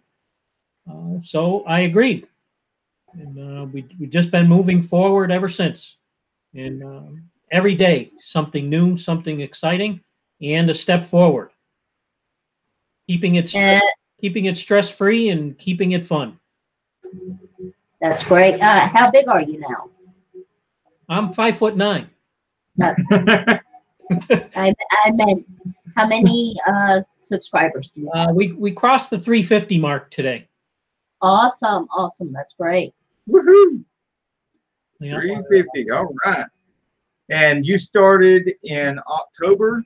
So I agreed. And we've just been moving forward ever since. And every day, something new, something exciting, and a step forward. Keeping it stress-free and keeping it fun. That's great. How big are you now? I'm 5'9". I meant, how many subscribers do you have? We crossed the 350 mark today. Awesome. That's great. Woohoo! Yeah. 350. All right. And you started in October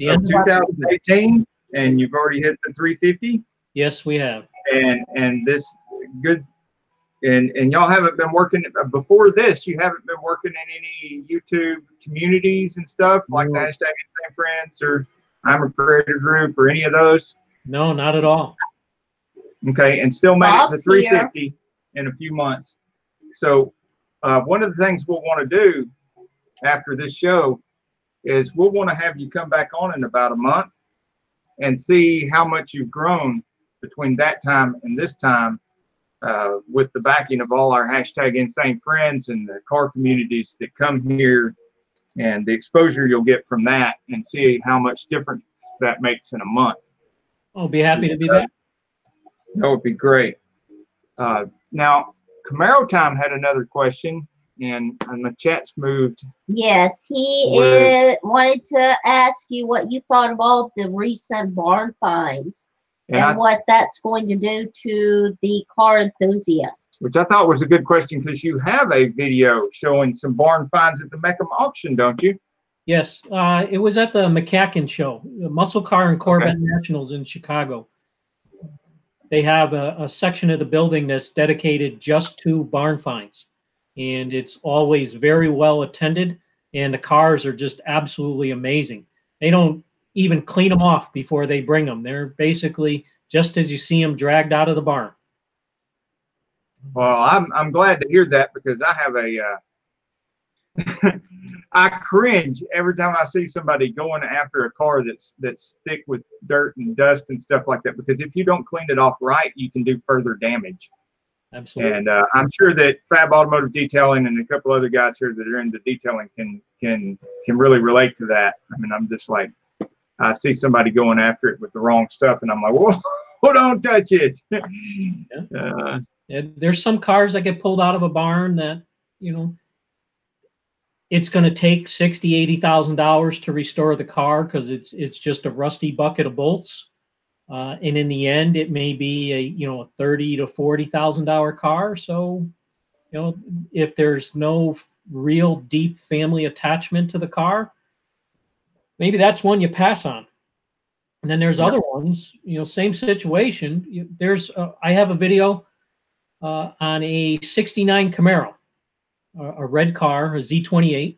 of 2018, and you've already hit the 350. Yes, we have. And this good. And y'all haven't been working before this. You haven't been working in any YouTube communities and stuff like the hashtag Insanefriends or I'm a Creator Group or any of those. No, not at all. Okay, and still made it to Bob's 350 here in a few months. So one of the things we'll want to do after this show is we'll want to have you come back on in about a month and see how much you've grown between that time and this time. With the backing of all our hashtag Insane Friends and the car communities that come here and the exposure you'll get from that, and see how much difference that makes in a month. I'll be happy to be back. That would be great. Now, Camaro Time had another question, and the chat's moved. Yes, he wanted to ask you what you thought of all the recent barn finds. And what that's going to do to the car enthusiast. Which I thought was a good question, because you have a video showing some barn finds at the Meckham auction, don't you? Yes, it was at the McCacken show, the Muscle Car and Corvette Nationals in Chicago. They have a section of the building that's dedicated just to barn finds. And it's always very well attended, and the cars are just absolutely amazing. They don't even clean them off before they bring them. They're basically just as you see them dragged out of the barn. Well, I'm glad to hear that, because I have I cringe every time I see somebody going after a car that's thick with dirt and dust and stuff like that, because if you don't clean it off right, you can do further damage. Absolutely. And I'm sure that Fab Automotive Detailing and a couple other guys here that are into detailing can really relate to that. I mean, I'm just like, I see somebody going after it with the wrong stuff, and I'm like, whoa, don't touch it. There's some cars that get pulled out of a barn that, it's going to take $60,000, $80,000 to restore the car, because it's just a rusty bucket of bolts. And in the end, it may be a $30,000 to $40,000 car. So, if there's no real deep family attachment to the car, maybe that's one you pass on. And then there's other ones, same situation. I have a video on a 69 Camaro, a red car, a Z28.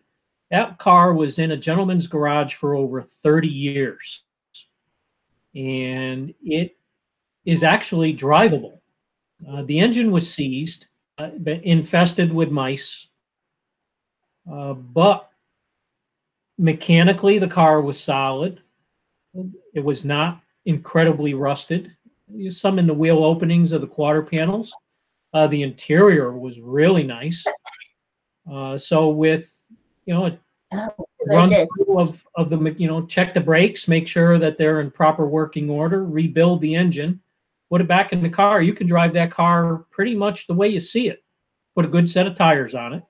That car was in a gentleman's garage for over 30 years. And it is actually drivable. The engine was seized, infested with mice, but mechanically, the car was solid. It was not incredibly rusted. There's some in the wheel openings of the quarter panels. The interior was really nice. So with, run through of the, check the brakes, make sure that they're in proper working order, rebuild the engine, put it back in the car. You can drive that car pretty much the way you see it. put a good set of tires on it,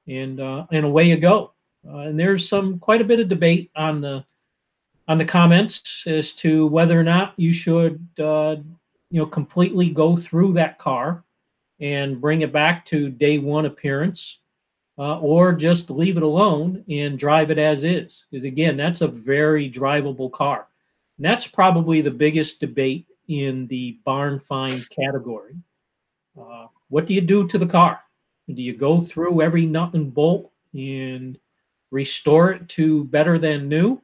and away you go. And there's quite a bit of debate on the comments as to whether or not you should completely go through that car and bring it back to day one appearance, or just leave it alone and drive it as is. Because again, that's a very drivable car. And that's probably the biggest debate in the barn find category. What do you do to the car? Do you go through every nut and bolt and restore it to better than new?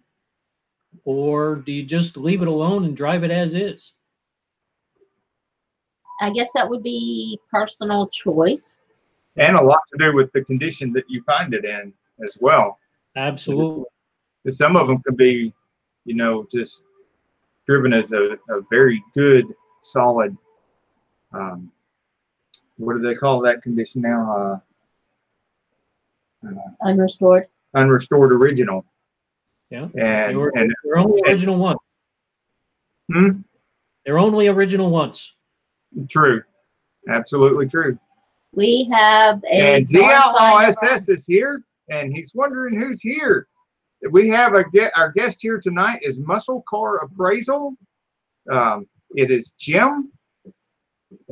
Or do you just leave it alone and drive it as is? I guess that would be personal choice. And a lot to do with the condition that you find it in as well. Absolutely. Some of them could be, just driven as a very good, solid, what do they call that condition now? Unrestored. Unrestored original. Yeah. And they're only original once. They're only original once. True. Absolutely true. We have and Z Outlaw SS is here, and he's wondering who's here. We have our guest here tonight is Muscle Car Appraisal. It is Jim,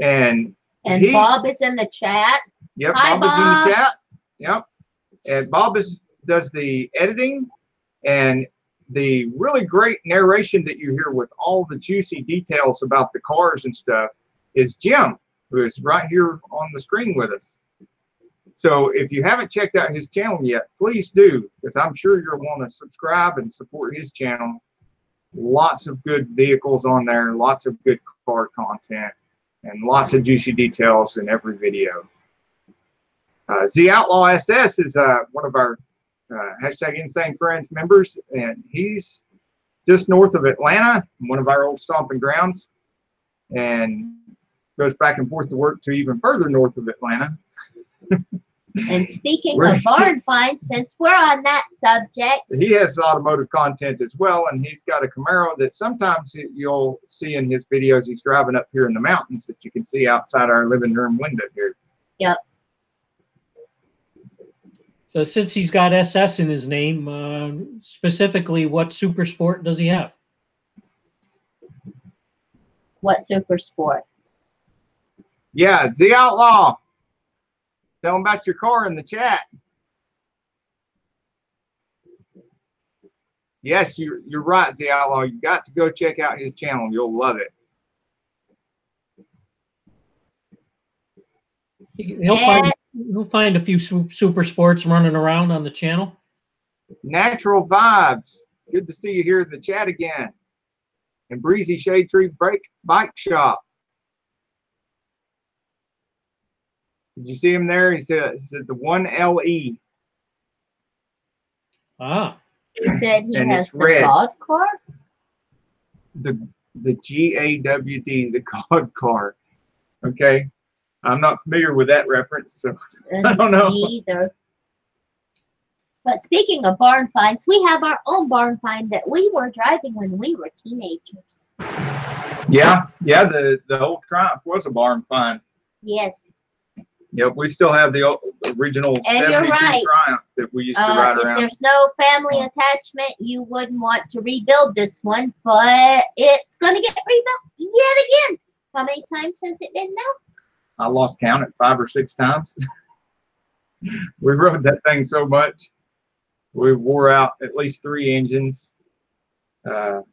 and Bob is in the chat. Yep, Hi, Bob is in the chat. Yep, and Bob does the editing and the really great narration that you hear with all the juicy details about the cars and stuff is Jim, who is right here on the screen with us. So if you haven't checked out his channel yet, please do, because I'm sure you'll want to subscribe and support his channel. Lots of good vehicles on there, lots of good car content, and lots of juicy details in every video. Z Outlaw SS is one of our hashtag Insanefriends members, and he's just north of Atlanta, one of our old stomping grounds, and goes back and forth to work to even further north of Atlanta. And speaking of barn finds, since we're on that subject, he has automotive content as well, and he's got a Camaro that sometimes you'll see in his videos. He's driving up here in the mountains that you can see outside our living room window here. Yep. So since he's got SS in his name, specifically, what super sport does he have? What super sport? Yeah, Z Outlaw. Tell him about your car in the chat. Yes, you're right, Z Outlaw. You got to go check out his channel. You'll love it. He'll find a few super sports running around on the channel. Natural Vibes. Good to see you here in the chat again. And Breezy Shade Tree Bike Shop. Did you see him there? He said the 1LE. Ah. He said he and has the red. God car? The GAWD, the God car. Okay. I'm not familiar with that reference, so I don't know. Me either. But speaking of barn finds, we have our own barn find that we were driving when we were teenagers. Yeah, the old Triumph was a barn find. Yes. Yep, we still have the original And 72 right. Triumph that we used to ride If around. there's no family attachment, you wouldn't want to rebuild this one, but it's going to get rebuilt yet again. How many times has it been now? I lost count at 5 or 6 times. We rode that thing so much. We wore out at least 3 engines, 2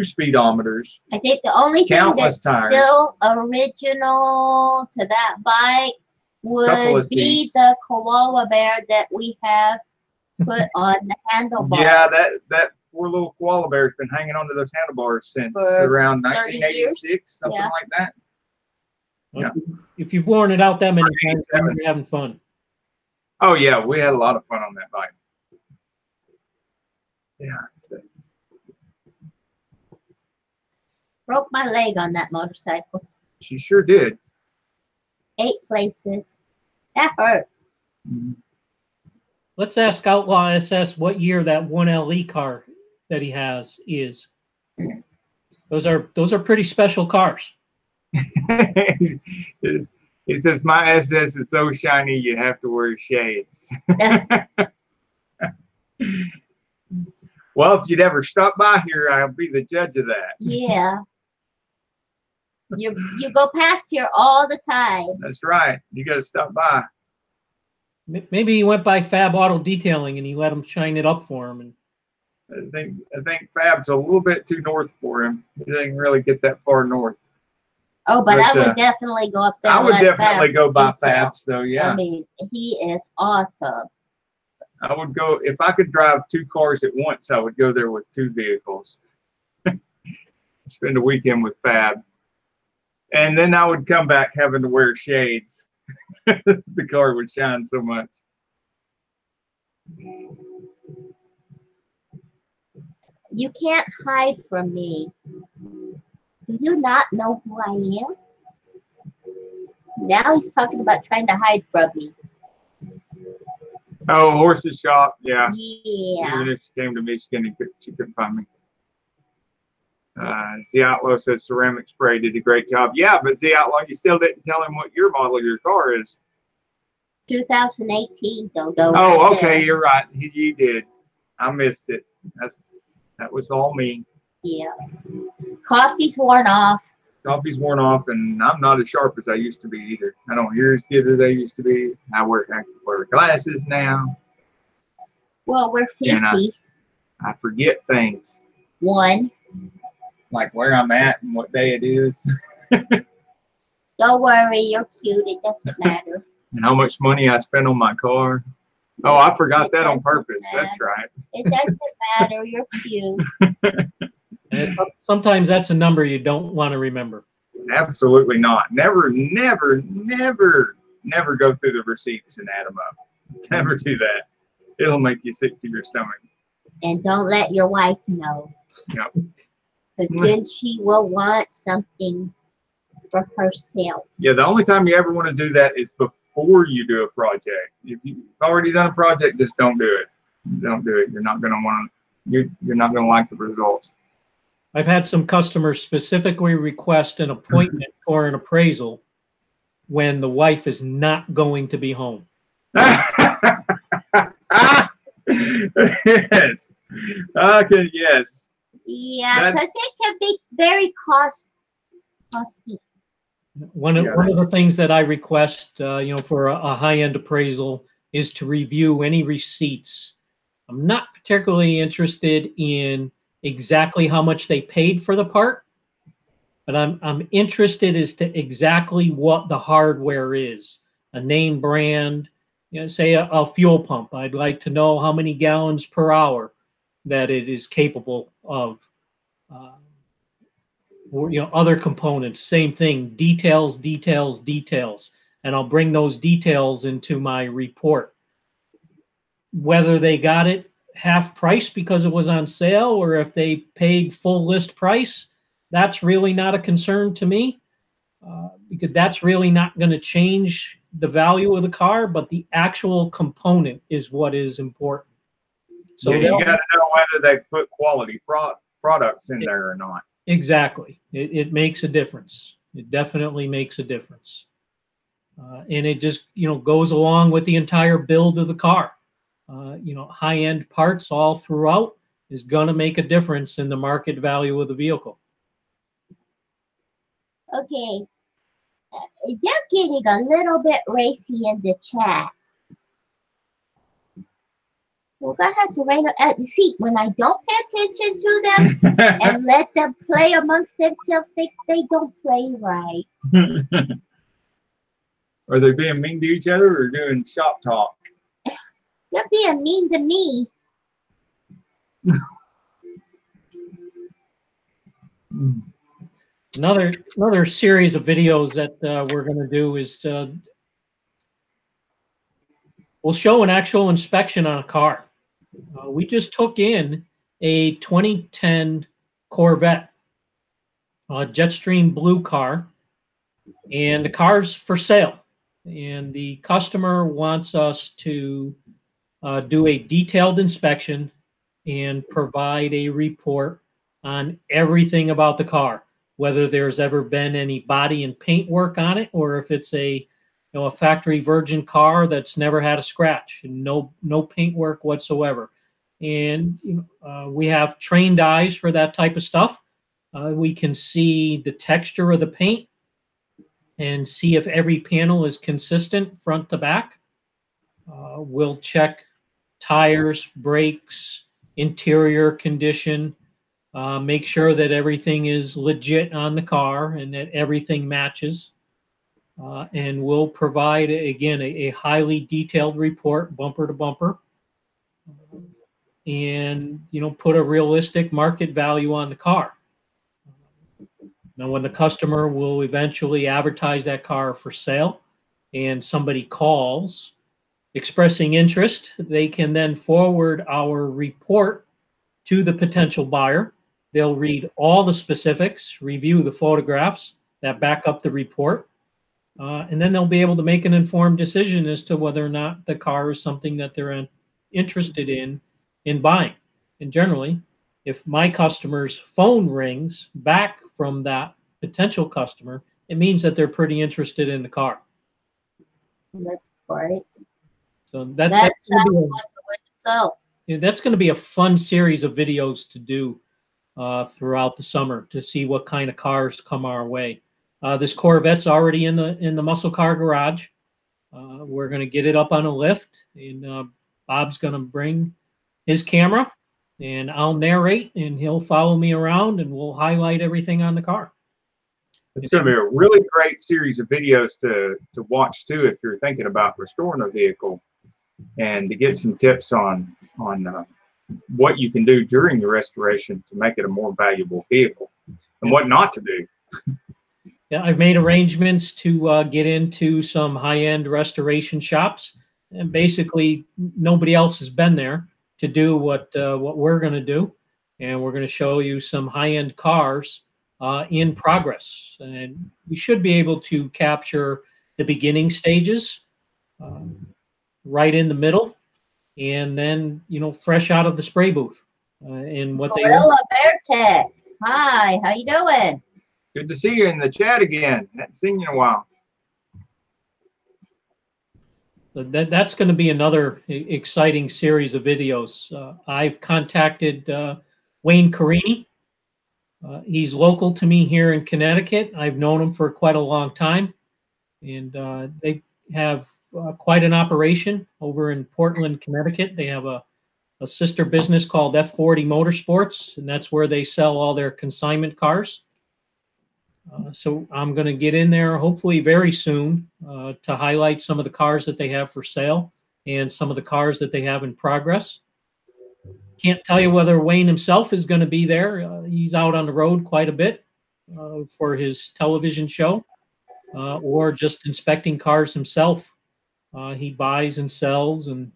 speedometers. I think the only thing Countless that's tires. still original to that bike would be seats. the koala bear that we have put on the handlebar. Yeah, that poor little koala bear's been hanging onto those handlebars since For around 30 1986, something Yeah. like that. Yeah. If you've worn it out that many times, you're having fun. Oh yeah, we had a lot of fun on that bike. Yeah. Broke my leg on that motorcycle. She sure did. 8 places. That hurt. Let's ask Outlaw SS what year that 1LE car that he has is. Those are pretty special cars. He says, my SS is so shiny you have to wear shades. Well, if you'd ever stop by here, I'll be the judge of that. Yeah. You go past here all the time. That's right. You got to stop by. Maybe he went by Fab Auto Detailing and he let him shine it up for him. And I think Fab's a little bit too north for him. He doesn't really get that far north. Oh, but I would definitely go up there. I would definitely go by Fab's, though. Yeah. I mean, he is awesome. I would go if I could drive 2 cars at once. I would go there with 2 vehicles. Spend a weekend with Fab, and then I would come back having to wear shades. The car would shine so much. You can't hide from me. Do you not know who I am? Now he's talking about trying to hide from me. Oh, horses shop, yeah. Yeah. Even if she came to me, she couldn't find me. Z Outlaw says ceramic spray did a great job. Yeah, but Z Outlaw, you still didn't tell him what your model of your car is. 2018, Dodo. Oh, okay, you're right. You did. I missed it. That was all me. Yeah. Coffee's worn off. Coffee's worn off, and I'm not as sharp as I used to be either. I don't hear as good as I used to be. I wear glasses now. Well, we're 50. And I forget things. One. Like where I'm at and what day it is. Don't worry, you're cute. It doesn't matter. And how much money I spend on my car. Oh, I forgot that on purpose. Matter. That's right. It doesn't matter. You're cute. And sometimes that's a number you don't want to remember. Absolutely not. Never go through the receipts and add them up. Never do that. It'll make you sick to your stomach. And don't let your wife know. Yep. Because then she will want something for herself. Yeah, the only time you ever want to do that is before you do a project. If you've already done a project, just don't do it. Don't do it. You're not going to want to. You're not going to like the results. I've had some customers specifically request an appointment for an appraisal when the wife is not going to be home. Yes. Okay. Yes. Yeah, because it can be very costly. One of the things that I request, for a high-end appraisal is to review any receipts. I'm not particularly interested in exactly how much they paid for the part, but I'm interested as to exactly what the hardware is. A name brand, say a fuel pump. I'd like to know how many gallons per hour that it is capable of. Other components, same thing, details, and I'll bring those details into my report. Whether they got it half price because it was on sale or if they paid full list price, that's really not a concern to me, because that's really not going to change the value of the car, but the actual component is what is important. So you got to know whether they put quality products in there or not. Exactly. It makes a difference. It definitely makes a difference. And it just, goes along with the entire build of the car. High-end parts all throughout is going to make a difference in the market value of the vehicle. Okay. They're getting a little bit racy in the chat. We're going to have to rein it. See, when I don't pay attention to them and let them play amongst themselves, they don't play right. Are they being mean to each other or doing shop talk? They're being mean to me. Another series of videos that we're going to do is we'll show an actual inspection on a car. We just took in a 2010 Corvette, Jetstream blue car, and the car's for sale. And the customer wants us to do a detailed inspection and provide a report on everything about the car, whether there's ever been any body and paint work on it, or if it's a a factory virgin car that's never had a scratch, and no paint work whatsoever. And we have trained eyes for that type of stuff. We can see the texture of the paint and see if every panel is consistent front to back. We'll check tires, brakes, interior condition, make sure that everything is legit on the car and that everything matches. And we'll provide, again, a highly detailed report, bumper to bumper, and put a realistic market value on the car. Now, when the customer will eventually advertise that car for sale and somebody calls expressing interest, they can then forward our report to the potential buyer. They'll read all the specifics, review the photographs that back up the report, and then they'll be able to make an informed decision as to whether or not the car is something that they're interested in buying. And generally, if my customer's phone rings back from that potential customer, it means that they're pretty interested in the car. That's great. So that sounds like the way to sell. That's going to be a fun series of videos to do throughout the summer to see what kind of cars come our way. This Corvette's already in the muscle car garage. We're going to get it up on a lift, and Bob's going to bring his camera, and I'll narrate, and he'll follow me around, and we'll highlight everything on the car. It's going to be a really great series of videos to watch too if you're thinking about restoring a vehicle, and to get some tips on what you can do during the restoration to make it a more valuable vehicle, and what not to do. Yeah, I've made arrangements to get into some high-end restoration shops, and basically nobody else has been there to do what we're going to do, and we're going to show you some high-end cars in progress, and we should be able to capture the beginning stages, right in the middle, and then fresh out of the spray booth, and what they. Gorilla Bear Tech. Hi, how you doing? Good to see you in the chat again. Haven't seen you in a while. So that's going to be another exciting series of videos. I've contacted Wayne Carini. He's local to me here in Connecticut. I've known him for quite a long time, and they have quite an operation over in Portland, Connecticut. They have a sister business called F40 Motorsports, and that's where they sell all their consignment cars. So I'm going to get in there hopefully very soon to highlight some of the cars that they have for sale and some of the cars that they have in progress. Can't tell you whether Wayne himself is going to be there. He's out on the road quite a bit for his television show, or just inspecting cars himself. He buys and sells and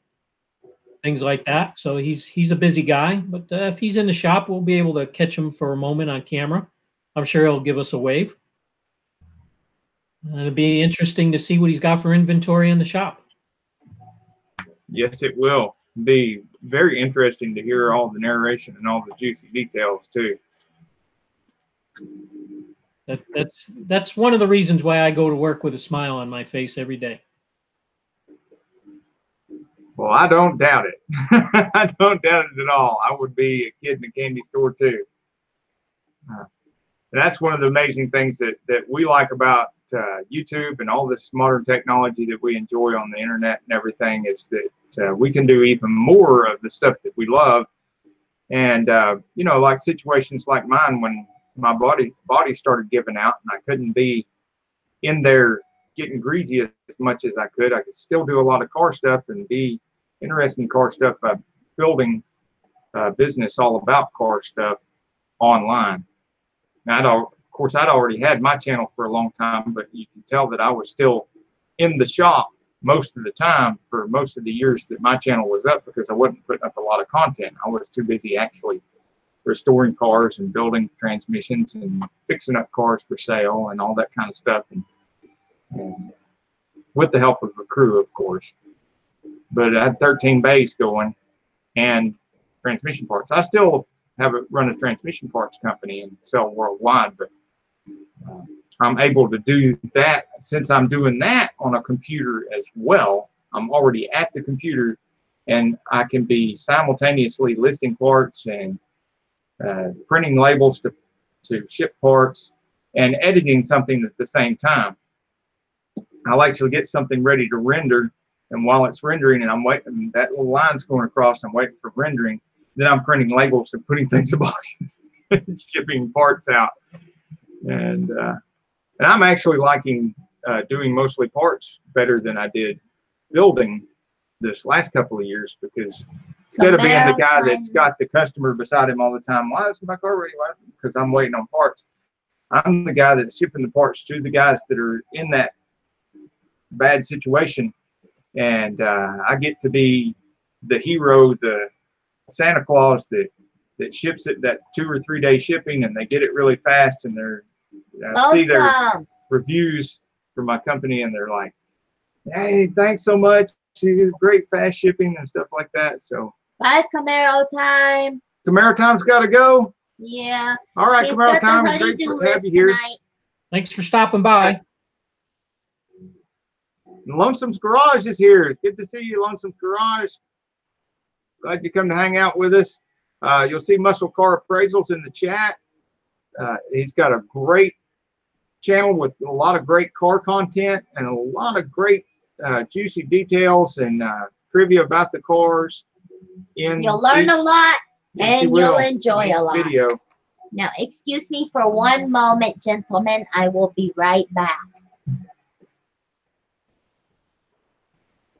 things like that. So he's a busy guy, but if he's in the shop, we'll be able to catch him for a moment on camera. I'm sure he'll give us a wave. It'll be interesting to see what he's got for inventory in the shop. Yes, it will be very interesting to hear all the narration and all the juicy details too. That's one of the reasons why I go to work with a smile on my face every day. Well, I don't doubt it. I don't doubt it at all. I would be a kid in a candy store too. That's one of the amazing things that we like about YouTube and all this modern technology that we enjoy on the internet and everything, is that we can do even more of the stuff that we love. And like situations like mine, when my body started giving out and I couldn't be in there getting greasy as much as I could still do a lot of car stuff and be interested in car stuff by building a business all about car stuff online. Now, of course, I'd already had my channel for a long time, but you can tell that I was still in the shop most of the time for most of the years that my channel was up, because I wasn't putting up a lot of content. I was too busy actually restoring cars and building transmissions and fixing up cars for sale and all that kind of stuff, and with the help of a crew, of course. But I had 13 bays going and transmission parts. I still run a transmission parts company and sell worldwide, but I'm able to do that. Since I'm doing that on a computer as well, I'm already at the computer, and I can be simultaneously listing parts and printing labels to ship parts and editing something at the same time. I'll actually get something ready to render, and while it's rendering and I'm waiting, that little line's going across, I'm waiting for rendering, then I'm printing labels and putting things in boxes and shipping parts out. And I'm actually liking doing mostly parts better than I did building this last couple of years, because instead of being the guy that's got the customer beside him all the time, why is my car ready? Because I'm waiting on parts. I'm the guy that's shipping the parts to the guys that are in that bad situation, and I get to be the hero, the Santa Claus that ships it that 2 or 3 day shipping, and they get it really fast, and they're see their reviews for my company, and they're like, hey, thanks so much, great fast shipping and stuff like that. So bye, Camaro time. Camaro time's got to go. Yeah. All right, Camaro time. It's great to have you here. Thanks for stopping by. Lonesome's Garage is here. Good to see you, Lonesome's Garage. Glad you come to hang out with us. You'll see Muscle Car Appraisals in the chat. He's got a great channel with a lot of great car content and a lot of great juicy details and trivia about the cars. You'll learn a lot and you'll enjoy a lot. Video. Now, excuse me for one moment, gentlemen. I will be right back.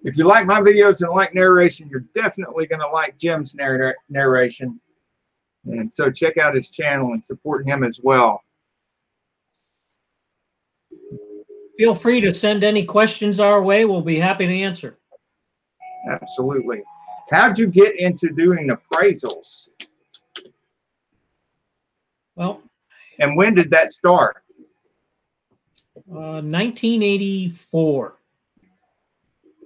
If you like my videos and like narration, you're definitely going to like Jim's narration. And so check out his channel and support him as well. Feel free to send any questions our way. We'll be happy to answer. Absolutely. How'd you get into doing appraisals? Well, and when did that start? 1984.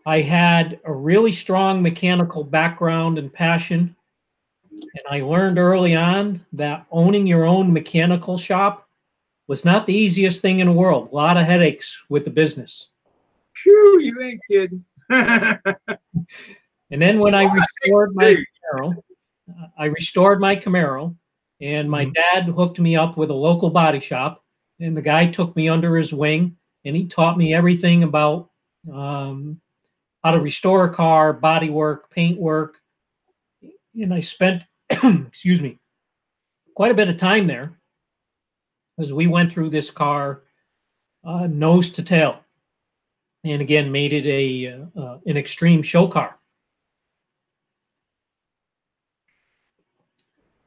I had a really strong mechanical background and passion, and I learned early on that owning your own mechanical shop was not the easiest thing in the world. A lot of headaches with the business. Phew, you ain't kidding. And then when I restored my Camaro, and my dad hooked me up with a local body shop, and the guy took me under his wing, and he taught me everything about how to restore a car, body work, paint work. And I spent, excuse me, quite a bit of time there as we went through this car nose to tail. And again, made it an extreme show car.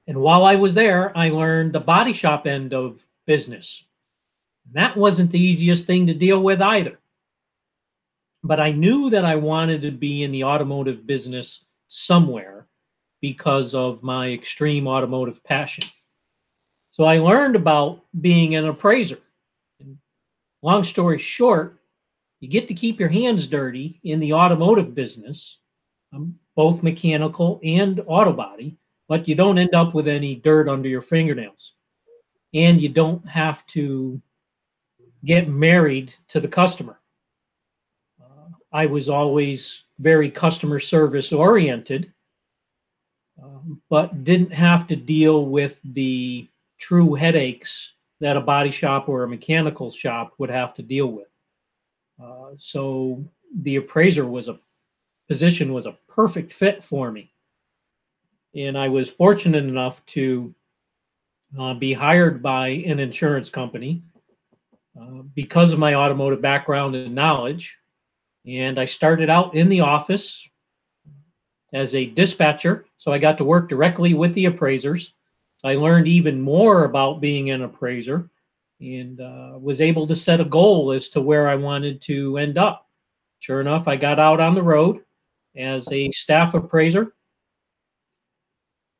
And while I was there, I learned the body shop end of business. That wasn't the easiest thing to deal with either. But I knew that I wanted to be in the automotive business somewhere because of my extreme automotive passion. So I learned about being an appraiser. And long story short, you get to keep your hands dirty in the automotive business, both mechanical and auto body, but you don't end up with any dirt under your fingernails. And you don't have to get married to the customer. I was always very customer service oriented, but didn't have to deal with the true headaches that a body shop or a mechanical shop would have to deal with. So the appraiser position was a perfect fit for me. And I was fortunate enough to be hired by an insurance company because of my automotive background and knowledge. And I started out in the office as a dispatcher, so I got to work directly with the appraisers. I learned even more about being an appraiser and was able to set a goal as to where I wanted to end up. Sure enough, I got out on the road as a staff appraiser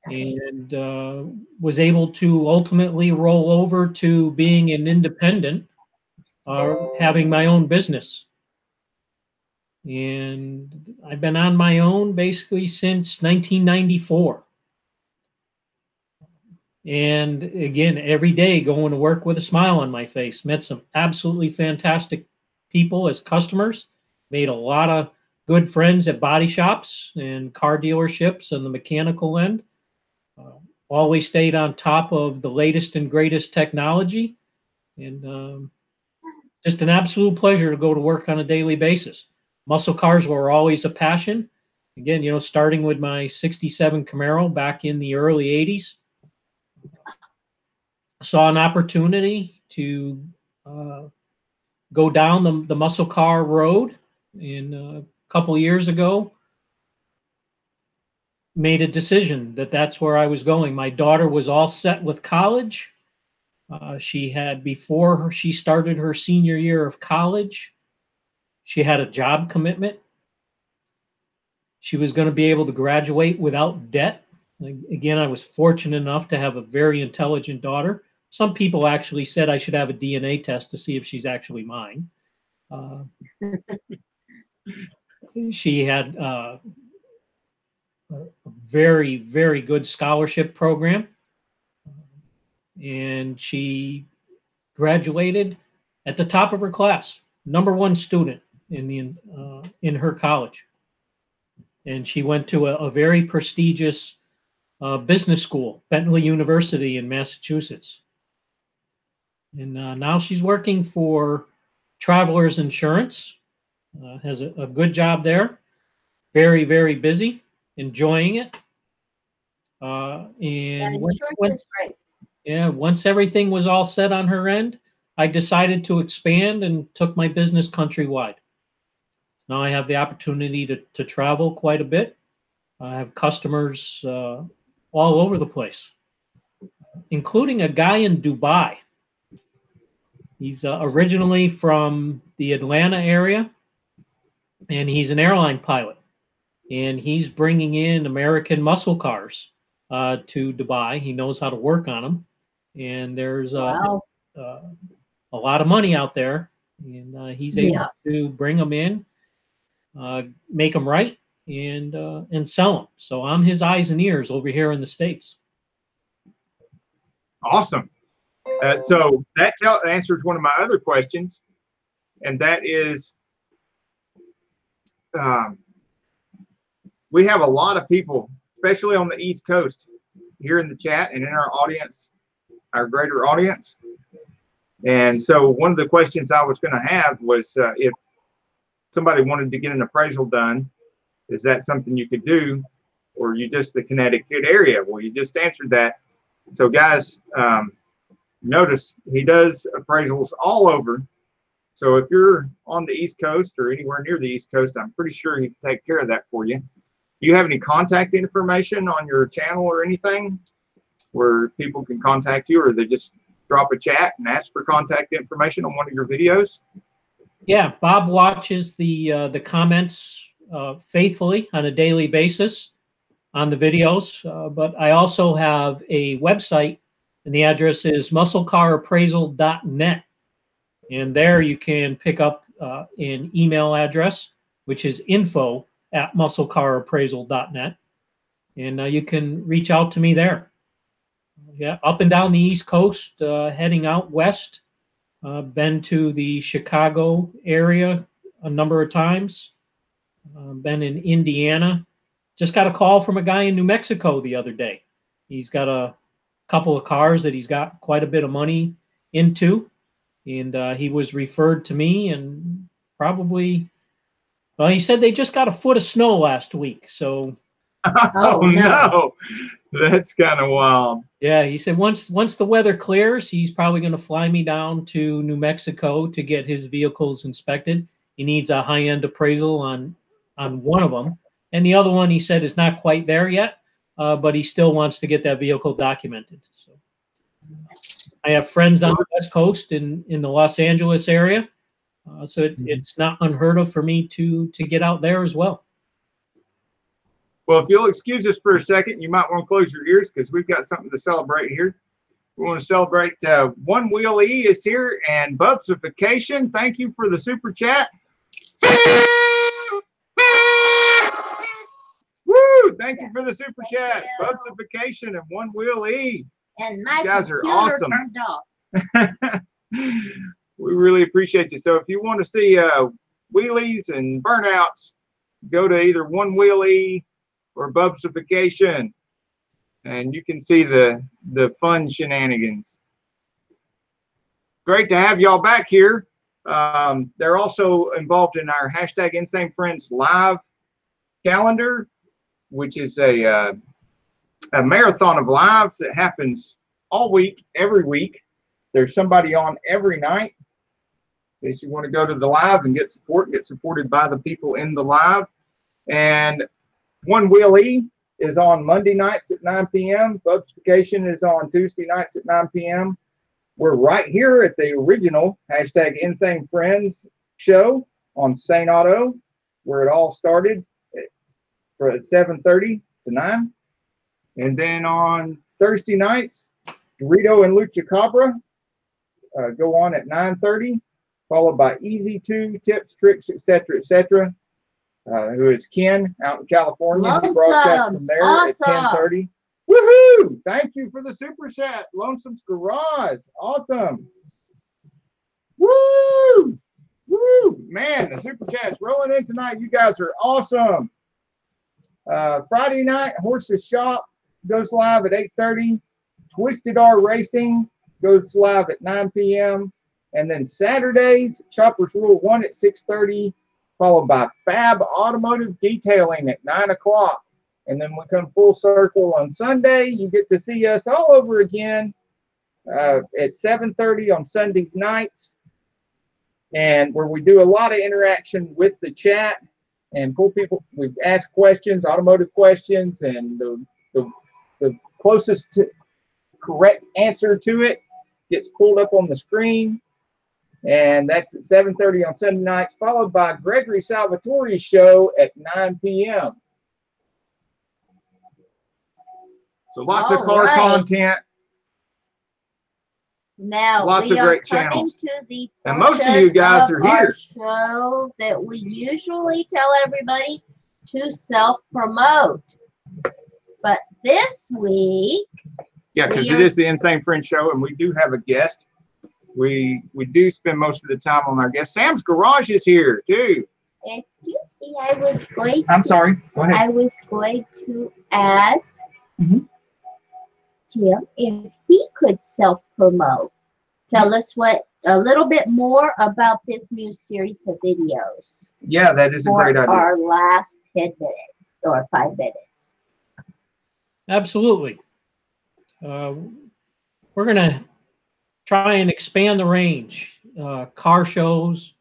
and was able to ultimately roll over to being an independent, having my own business. And I've been on my own basically since 1994. And again, every day going to work with a smile on my face. Met some absolutely fantastic people as customers. Made a lot of good friends at body shops and car dealerships on the mechanical end. Always stayed on top of the latest and greatest technology. And just an absolute pleasure to go to work on a daily basis. Muscle cars were always a passion. Again, you know, starting with my 67 Camaro back in the early 80s. Saw an opportunity to go down the muscle car road. And a couple of years ago, made a decision that that's where I was going. My daughter was all set with college. She had, before she started her senior year of college, she had a job commitment. She was going to be able to graduate without debt. Again, I was fortunate enough to have a very intelligent daughter. Some people actually said I should have a DNA test to see if she's actually mine. She had a very, very good scholarship program. And she graduated at the top of her class, #1 student in her college. And she went to a very prestigious business school, Bentley University in Massachusetts. And now she's working for Travelers Insurance, has a good job there, very, very busy, enjoying it. And insurance is great. Yeah, once everything was all set on her end, I decided to expand and took my business countrywide. Now I have the opportunity to travel quite a bit. I have customers all over the place, including a guy in Dubai. He's originally from the Atlanta area, and he's an airline pilot. And he's bringing in American muscle cars to Dubai. He knows how to work on them. And there's a lot of money out there, and he's able to bring them in, make them right, and sell them. So I'm his eyes and ears over here in the States. Awesome. So that answers one of my other questions, and that is, we have a lot of people, especially on the East Coast, here in the chat and in our audience, our greater audience. And so one of the questions I was going to have was if somebody wanted to get an appraisal done, is that something you could do, or you just the Connecticut area? Well, you just answered that. So guys, notice he does appraisals all over. So if you're on the East Coast or anywhere near the East Coast, I'm pretty sure he can take care of that for you. Do you have any contact information on your channel or anything where people can contact you, or they just drop a chat and ask for contact information on one of your videos? Yeah, Bob watches the comments faithfully on a daily basis on the videos, but I also have a website, and the address is musclecarappraisal.net. And there you can pick up an email address, which is info@musclecarappraisal.net. And you can reach out to me there. Yeah, up and down the East Coast, heading out west. Been to the Chicago area a number of times. Been in Indiana. Just got a call from a guy in New Mexico the other day. He's got a couple of cars that he's got quite a bit of money into. And he was referred to me, and probably, well, he said they just got a foot of snow last week. So. Oh, no. That's kind of wild. Yeah, he said once the weather clears, he's probably going to fly me down to New Mexico to get his vehicles inspected. He needs a high-end appraisal on one of them. And the other one, he said, is not quite there yet, but he still wants to get that vehicle documented. So I have friends on the West Coast in the Los Angeles area. So it's not unheard of for me to get out there as well. Well, if you'll excuse us for a second, you might want to close your ears because we've got something to celebrate here. We want to celebrate One Wheel E is here, and Bubsification. Thank you for the super chat. Woo! Thank you for the super chat. Bubsification and One Wheel E. And my You guys are computer awesome. turned off. We really appreciate you. So if you want to see wheelies and burnouts, go to either One Wheelie or Bubsification, and you can see the fun shenanigans. Great to have y'all back here. They're also involved in our hashtag Insanefriends live calendar, which is a marathon of lives that happens all week, every week. There's somebody on every night. In case you want to go to the live and get support, get supported by the people in the live. And One Wheelie is on Monday nights at 9 p.m. Bubsification is on Tuesday nights at 9 p.m. We're right here at the original hashtag Insanefriends show on Saneauto, where it all started for 7:30 to 9. And then on Thursday nights, Dorito and Lucha Cabra go on at 9:30, followed by Easy 2, Tips, Tricks, etc., who is Ken out in California. He broadcasts from there at 10:30. Woohoo! Thank you for the super chat. Lonesome's Garage. Awesome. Woo! Woo! Man, the super chat's rolling in tonight. You guys are awesome. Friday night, Horses Shop goes live at 8:30. Twisted R Racing goes live at 9 p.m. And then Saturdays, Shoppers Rule 1 at 6:30, followed by Fab Automotive Detailing at 9 o'clock. And then we come full circle on Sunday. You get to see us all over again at 7:30 on Sunday nights, and where we do a lot of interaction with the chat and pull people. We ask questions, automotive questions, and the closest to correct answer to it gets pulled up on the screen. And that's at 7:30 on Sunday nights, followed by Gregory Salvatore's show at 9 p.m. So lots of car content. Now lots we of great are coming channels. to the And most of you guys are our here. show that we usually tell everybody to self-promote. But this week, Yeah, because it is the Insane Friend show, and we do have a guest. We do spend most of the time on our guest. Sam's Garage is here too. excuse me, I was going. I'm sorry. Go ahead. I was going to ask Tim if he could self-promote. Tell us a little bit more about this new series of videos. Yeah, that is a great idea. Our last 10 minutes or 5 minutes. Absolutely. We're going to try and expand the range. Car shows,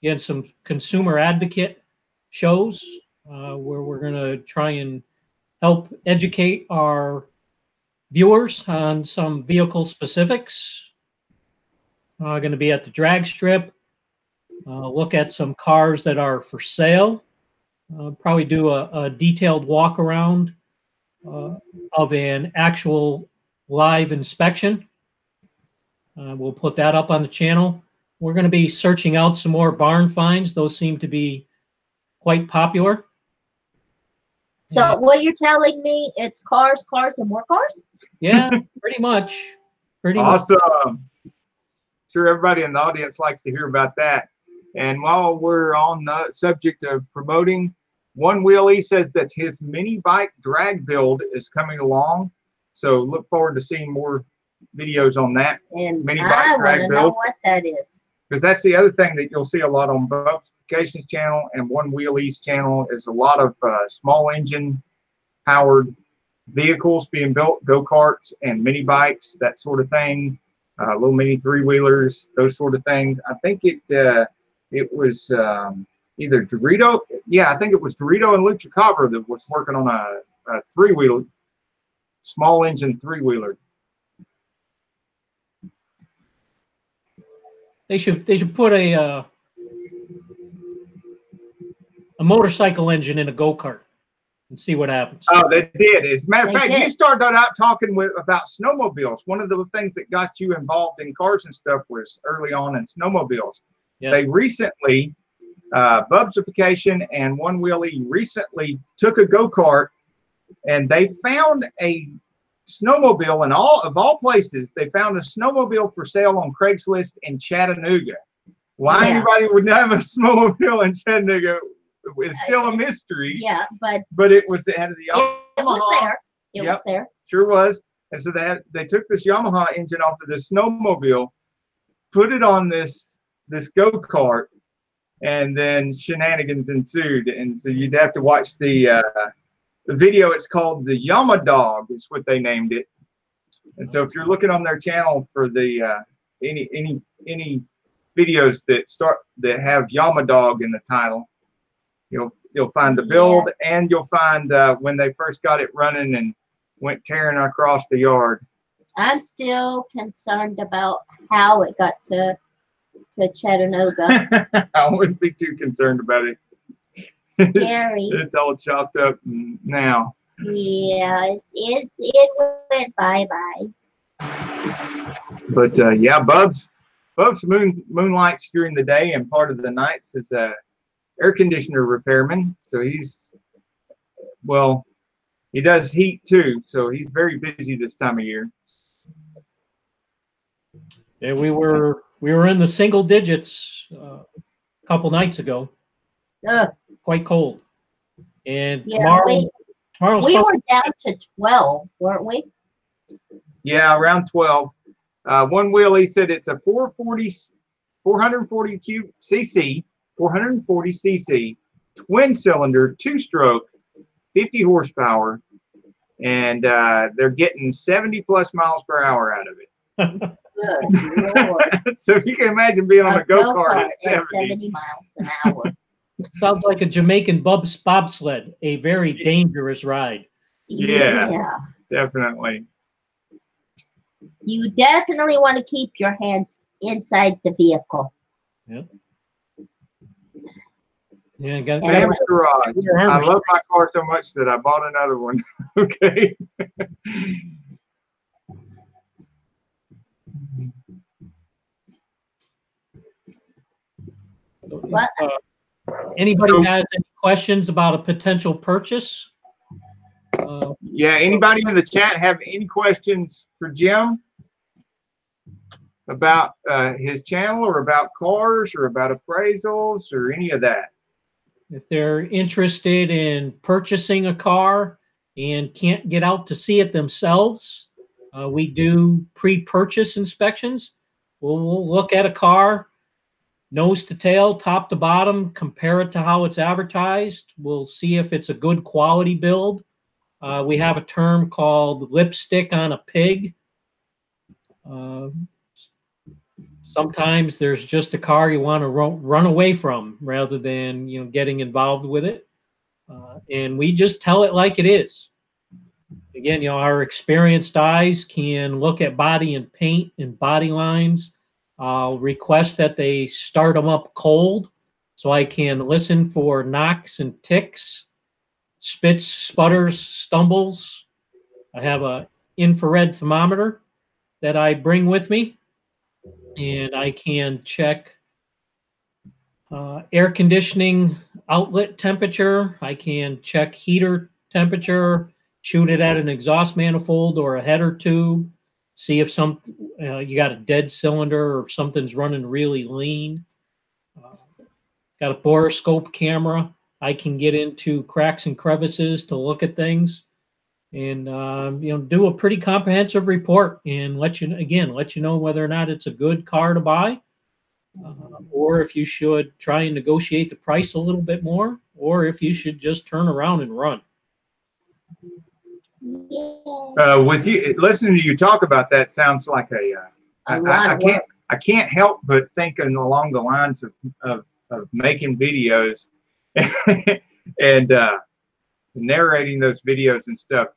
again, some consumer advocate shows where we're going to try and help educate our viewers on some vehicle specifics. Going to be at the drag strip, look at some cars that are for sale, probably do a detailed walk around of an actual live inspection. We'll put that up on the channel. We're going to be searching out some more barn finds. Those seem to be quite popular. So what you're telling me, it's cars, and more cars? Yeah, pretty much. Awesome. Sure, everybody in the audience likes to hear about that. And while we're on the subject of promoting, One Wheelie says that his mini bike drag build is coming along. So look forward to seeing more videos on that. And mini I bike want drag to build. know what that is. Because that's the other thing that you'll see a lot on Bubsification's channel and One Wheelie's channel is a lot of small engine powered vehicles being built, go-karts and mini bikes, that sort of thing, little mini three-wheelers, those sort of things. I think it was either Dorito. Yeah, I think it was Dorito and Lucha Cabra that was working on a three-wheeler, small engine three-wheeler. They should put a motorcycle engine in a go-kart and see what happens. Oh, they did. As a matter of fact, did. you started out talking about snowmobiles. One of the things that got you involved in cars and stuff was early on in snowmobiles. Yes. They recently, Bubsification and One Wheelie recently took a go-kart and they found a snowmobile in all places. They found a snowmobile for sale on Craigslist in Chattanooga. Why anybody would have a snowmobile in Chattanooga is still a mystery. Yeah, but it had the Yamaha. it was there. It was there. Sure was. And so they took this Yamaha engine off of this snowmobile, put it on this go-kart, and then shenanigans ensued. And so you'd have to watch the video. It's called the Yama Dog, is what they named it. And so if you're looking on their channel for the any videos that have Yama Dog in the title, you'll find the build, and you'll find when they first got it running and went tearing across the yard. I'm still concerned about how it got to Chattanooga. I wouldn't be too concerned about it. Scary. It's all chopped up now. Yeah, it went bye-bye. But yeah, Bubs moonlights during the day, and part of the nights is a air conditioner repairman. So he does heat too, so he's very busy this time of year. Yeah, we were in the single digits a couple nights ago. Quite cold. And tomorrow's we were down to 12, weren't we? Yeah, around 12. One wheel, he said it's a 440 cc, twin cylinder, 2-stroke, 50 horsepower, and they're getting 70 plus miles per hour out of it. Good Lord. So you can imagine being on a go-kart at 70 miles an hour. Sounds like a Jamaican bobsled, a very dangerous ride. Yeah, definitely. You definitely want to keep your hands inside the vehicle. Yep. Yeah, guys. Sam's Garage. I love my car so much that I bought another one. Okay. Anybody has any questions about a potential purchase? Yeah, anybody in the chat have any questions for Jim about his channel, or about cars, or about appraisals, or any of that? If they're interested in purchasing a car and can't get out to see it themselves, we do pre-purchase inspections. We'll look at a car, nose to tail, top to bottom, compare it to how it's advertised. We'll see if it's a good quality build. We have a term called lipstick on a pig. Sometimes there's just a car you want to run away from rather than getting involved with it, and we just tell it like it is. Again, our experienced eyes can look at body and paint and body lines. I'll request that they start them up cold so I can listen for knocks and ticks, spits, sputters, stumbles. I have an infrared thermometer that I bring with me, and I can check air conditioning outlet temperature. I can check heater temperature, shoot it at an exhaust manifold or a header tube, see if you got a dead cylinder or something's running really lean. Got a borescope camera. I can get into cracks and crevices to look at things, and do a pretty comprehensive report and let you know whether or not it's a good car to buy, or if you should try and negotiate the price a little bit more, or if you should just turn around and run. With you listening to you talk about that, sounds like I can't help but thinking along the lines of making videos and narrating those videos and stuff.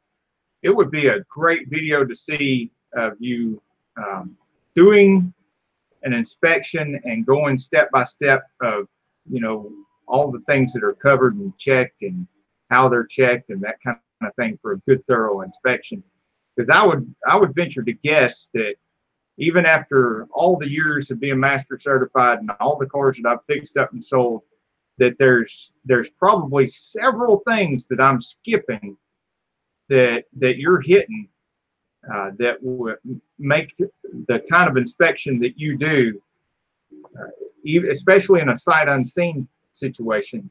It would be a great video to see of you doing an inspection and going step by step of all the things that are covered and checked and how they're checked and that kind of thing for a good thorough inspection. Because I would venture to guess that even after all the years of being master certified and all the cars that I've fixed up and sold, that there's probably several things that I'm skipping that you're hitting that would make the kind of inspection that you do, especially in a sight unseen situation,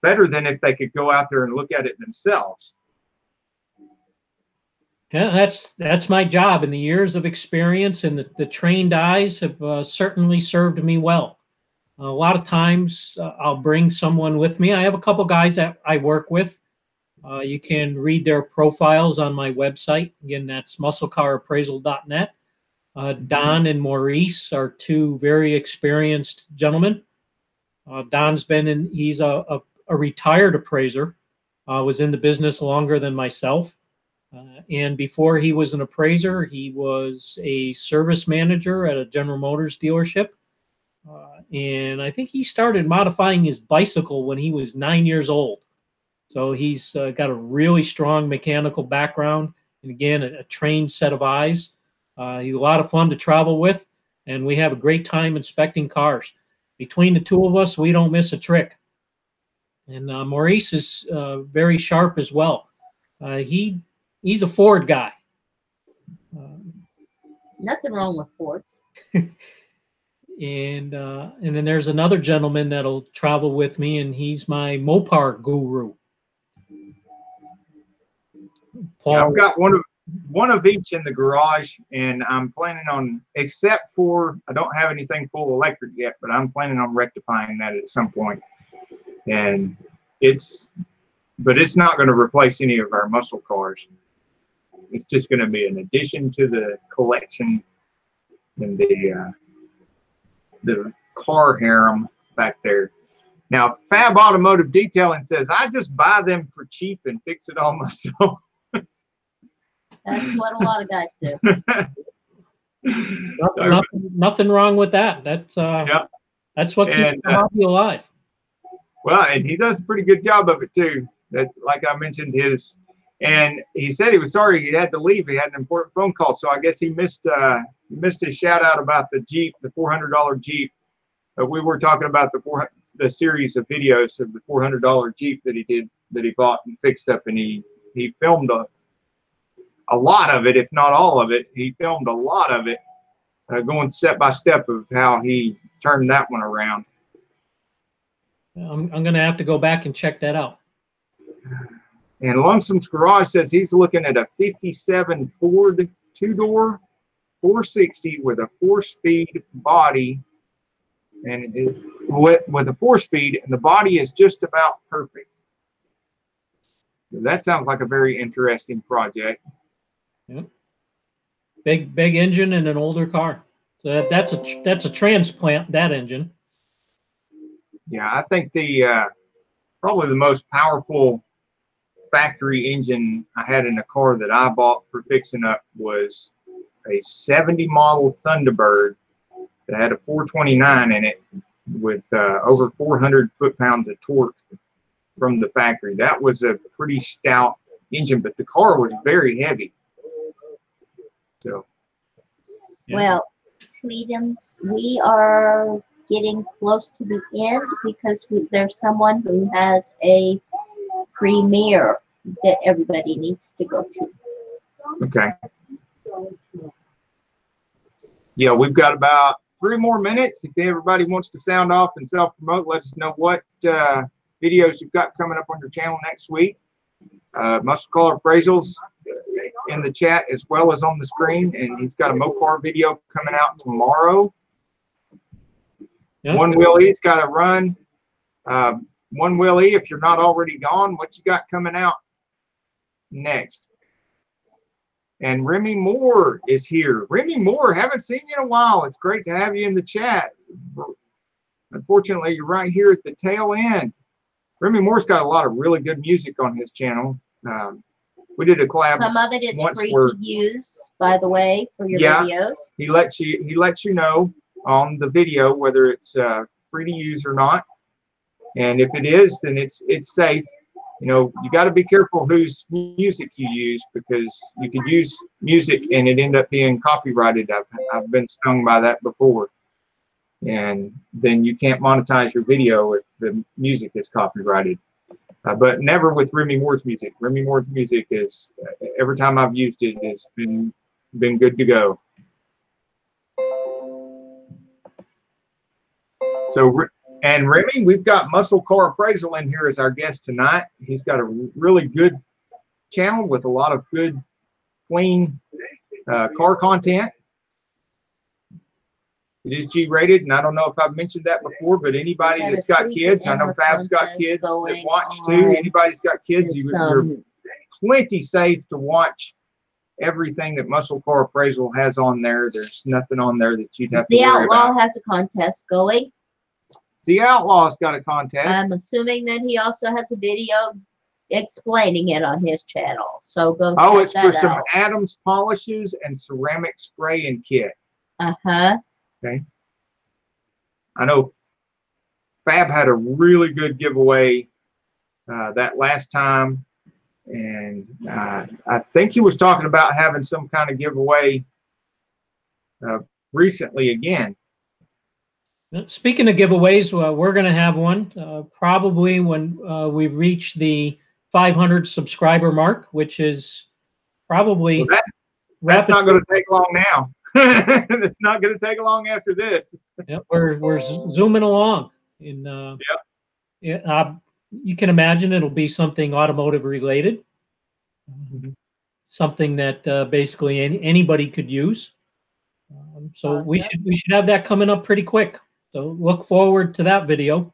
better than if they could go out there and look at it themselves. Yeah, that's my job, and the years of experience and the trained eyes have certainly served me well. A lot of times I'll bring someone with me. I have a couple guys that I work with. You can read their profiles on my website. Again, that's musclecarappraisal.net. Don and Maurice are two very experienced gentlemen. Don's he's a retired appraiser, was in the business longer than myself. And before he was an appraiser, he was a service manager at a General Motors dealership. And I think he started modifying his bicycle when he was 9 years old. So he's got a really strong mechanical background. And again, a trained set of eyes. He's a lot of fun to travel with. And we have a great time inspecting cars. Between the two of us, we don't miss a trick. And Maurice is very sharp as well. He's a Ford guy. Nothing wrong with Fords. And then there's another gentleman that'll travel with me, and he's my Mopar guru. Paul. Yeah, I've got one of each in the garage, and I'm planning on, except for I don't have anything full electric yet, but I'm planning on rectifying that at some point. And it's not going to replace any of our muscle cars. It's just going to be an addition to the collection and the car harem back there. Now, Fab Automotive Detailing says, I just buy them for cheap and fix it all myself. That's what a lot of guys do. Nothing wrong with that. That's what keeps the hobby alive. Well, and he does a pretty good job of it too. That's like I mentioned and he said he was sorry he had to leave. He had an important phone call, so I guess he missed his shout out about the Jeep, the $400 Jeep. But we were talking about the series of videos of the $400 Jeep that he bought and fixed up, and he filmed a lot of it, if not all of it. He filmed a lot of it, going step by step of how he turned that one around. I'm going to have to go back and check that out. And Lungsom's Garage says he's looking at a 57 Ford two-door 460 with a 4-speed body, and with a 4-speed, and the body is just about perfect. So that sounds like a very interesting project. Yep. Big engine and an older car. So that's a transplant, that engine. Yeah, I think probably the most powerful factory engine I had in a car that I bought for fixing up was a 70 model Thunderbird that had a 429 in it with over 400 foot-pounds of torque from the factory. That was a pretty stout engine, but the car was very heavy. So, yeah. Well, Sweetums, we are getting close to the end because there's someone who has a premiere that everybody needs to go to. Okay. Yeah, we've got about 3 more minutes. If everybody wants to sound off and self-promote, let us know what videos you've got coming up on your channel next week. Muscle Car Appraisals in the chat as well as on the screen, and he's got a Mopar video coming out tomorrow. Yep. One Wheel E's got to run. One Wheel E, if you're not already gone, what you got coming out next? And Remy Moore is here. Remy Moore, haven't seen you in a while. It's great to have you in the chat. Unfortunately, you're right here at the tail end. Remy Moore's got a lot of really good music on his channel. We did a collab. Some of it is free to use, by the way, for your videos. He lets you know on the video whether it's free to use or not. And if it is, then it's safe. You know, you got to be careful whose music you use, because you could use music and it end up being copyrighted. I've been stung by that before. And then you can't monetize your video if the music is copyrighted. but never with Remy Moore's music. Remy Moore's music is, every time I've used it, it's been good to go. So, and Remy, we've got Muscle Car Appraisal in here as our guest tonight. He's got a really good channel with a lot of good, clean car content. It is G-rated, and I don't know if I've mentioned that before, but anybody that's got kids, I know Fab's got kids that watch too. Anybody's got kids, you're plenty safe to watch everything that Muscle Car Appraisal has on there. There's nothing on there that you'd have to worry about. The Outlaw has a contest going. The Outlaw's got a contest. I'm assuming that he also has a video explaining it on his channel. So go check that out. Oh, it's for some Adams polishes and ceramic spraying kit. Uh-huh. Okay. I know Fab had a really good giveaway that last time, and I think he was talking about having some kind of giveaway recently again. Speaking of giveaways, we're going to have one probably when we reach the 500 subscriber mark, which is probably that's not going to take long now. It's not going to take long after this. Yep, we're zooming along. Yeah, you can imagine it'll be something automotive related, something that basically anybody could use. So awesome. we should have that coming up pretty quick. So look forward to that video.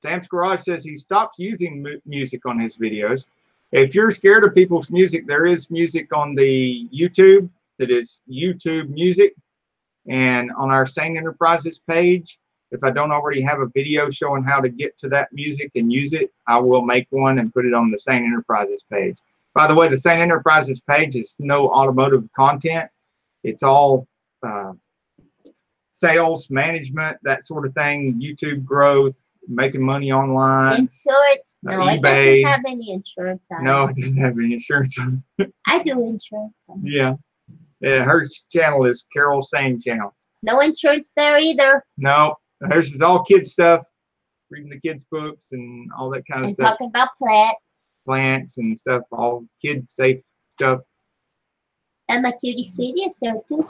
Sam's Garage says he stopped using music on his videos. If you're scared of people's music, there is music on the YouTube that is YouTube Music. And on our Sane Enterprises page, if I don't already have a video showing how to get to that music and use it, I will make one and put it on the Sane Enterprises page. By the way, the Sane Enterprises page is no automotive content. It's all sales, management, that sort of thing, YouTube growth, making money online. Insurance. No, eBay. It doesn't have any insurance on it. No, it doesn't have any insurance on it. I do insurance on it. Yeah. Yeah, her channel is Carol Sane channel. No insurance there either. No, hers is all kid stuff, reading the kids' books and all that kind of and stuff. Talking about plants. Plants and stuff, all kids safe stuff. And my cutie sweetie is there too.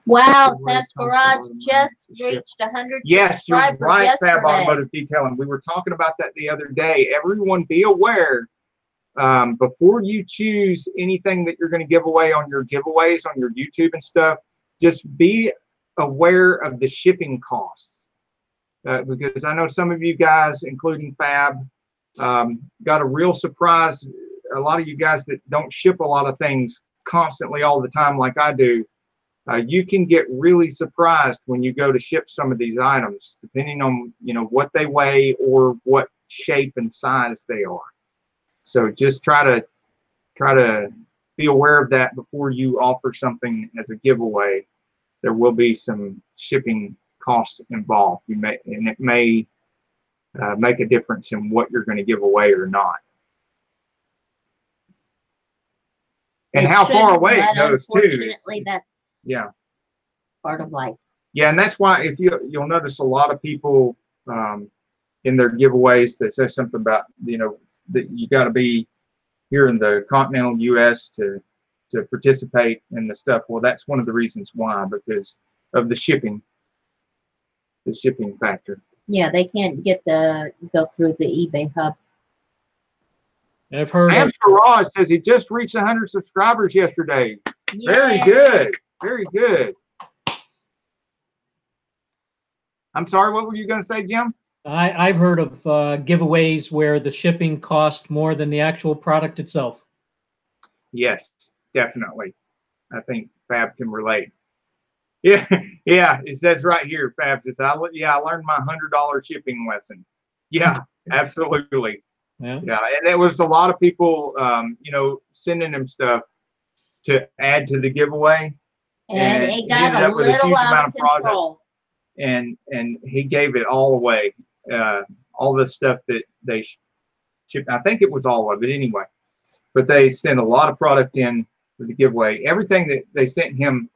Wow, Sam's Garage just reached 100 yes, you're subscribers right, yesterday. Fab Automotive Detailing. We were talking about that the other day. Everyone be aware, before you choose anything that you're going to give away on your giveaways on your YouTube and stuff, just be aware of the shipping costs. Because I know some of you guys, including Fab, got a real surprise. A lot of you guys that don't ship a lot of things constantly all the time like I do, you can get really surprised when you go to ship some of these items, depending on what they weigh or what shape and size they are. So just try to be aware of that before you offer something as a giveaway. There will be some shipping costs involved. And it may make a difference in what you're going to give away or not. And how far away it goes too. Unfortunately, that's part of life. Yeah, and that's why if you'll notice a lot of people in their giveaways that say something about that you got to be here in the continental U.S. to participate in the stuff. Well, that's one of the reasons why, because of the shipping factor. Yeah, they can't go through the eBay hub. I've heard. Sam's Garage says he just reached 100 subscribers yesterday. Yay. Very good. Very good. I'm sorry, what were you going to say, Jim? I've heard of giveaways where the shipping cost more than the actual product itself. Yes, definitely. I think Fab can relate. Yeah, yeah. It says right here, Fab says, I learned my $100 shipping lesson. Yeah, absolutely. Yeah, and there was a lot of people, sending him stuff to add to the giveaway, and it got a little out of control. And he gave it all away, all the stuff that they shipped. I think it was all of it anyway, but they sent a lot of product in for the giveaway. Everything that they sent him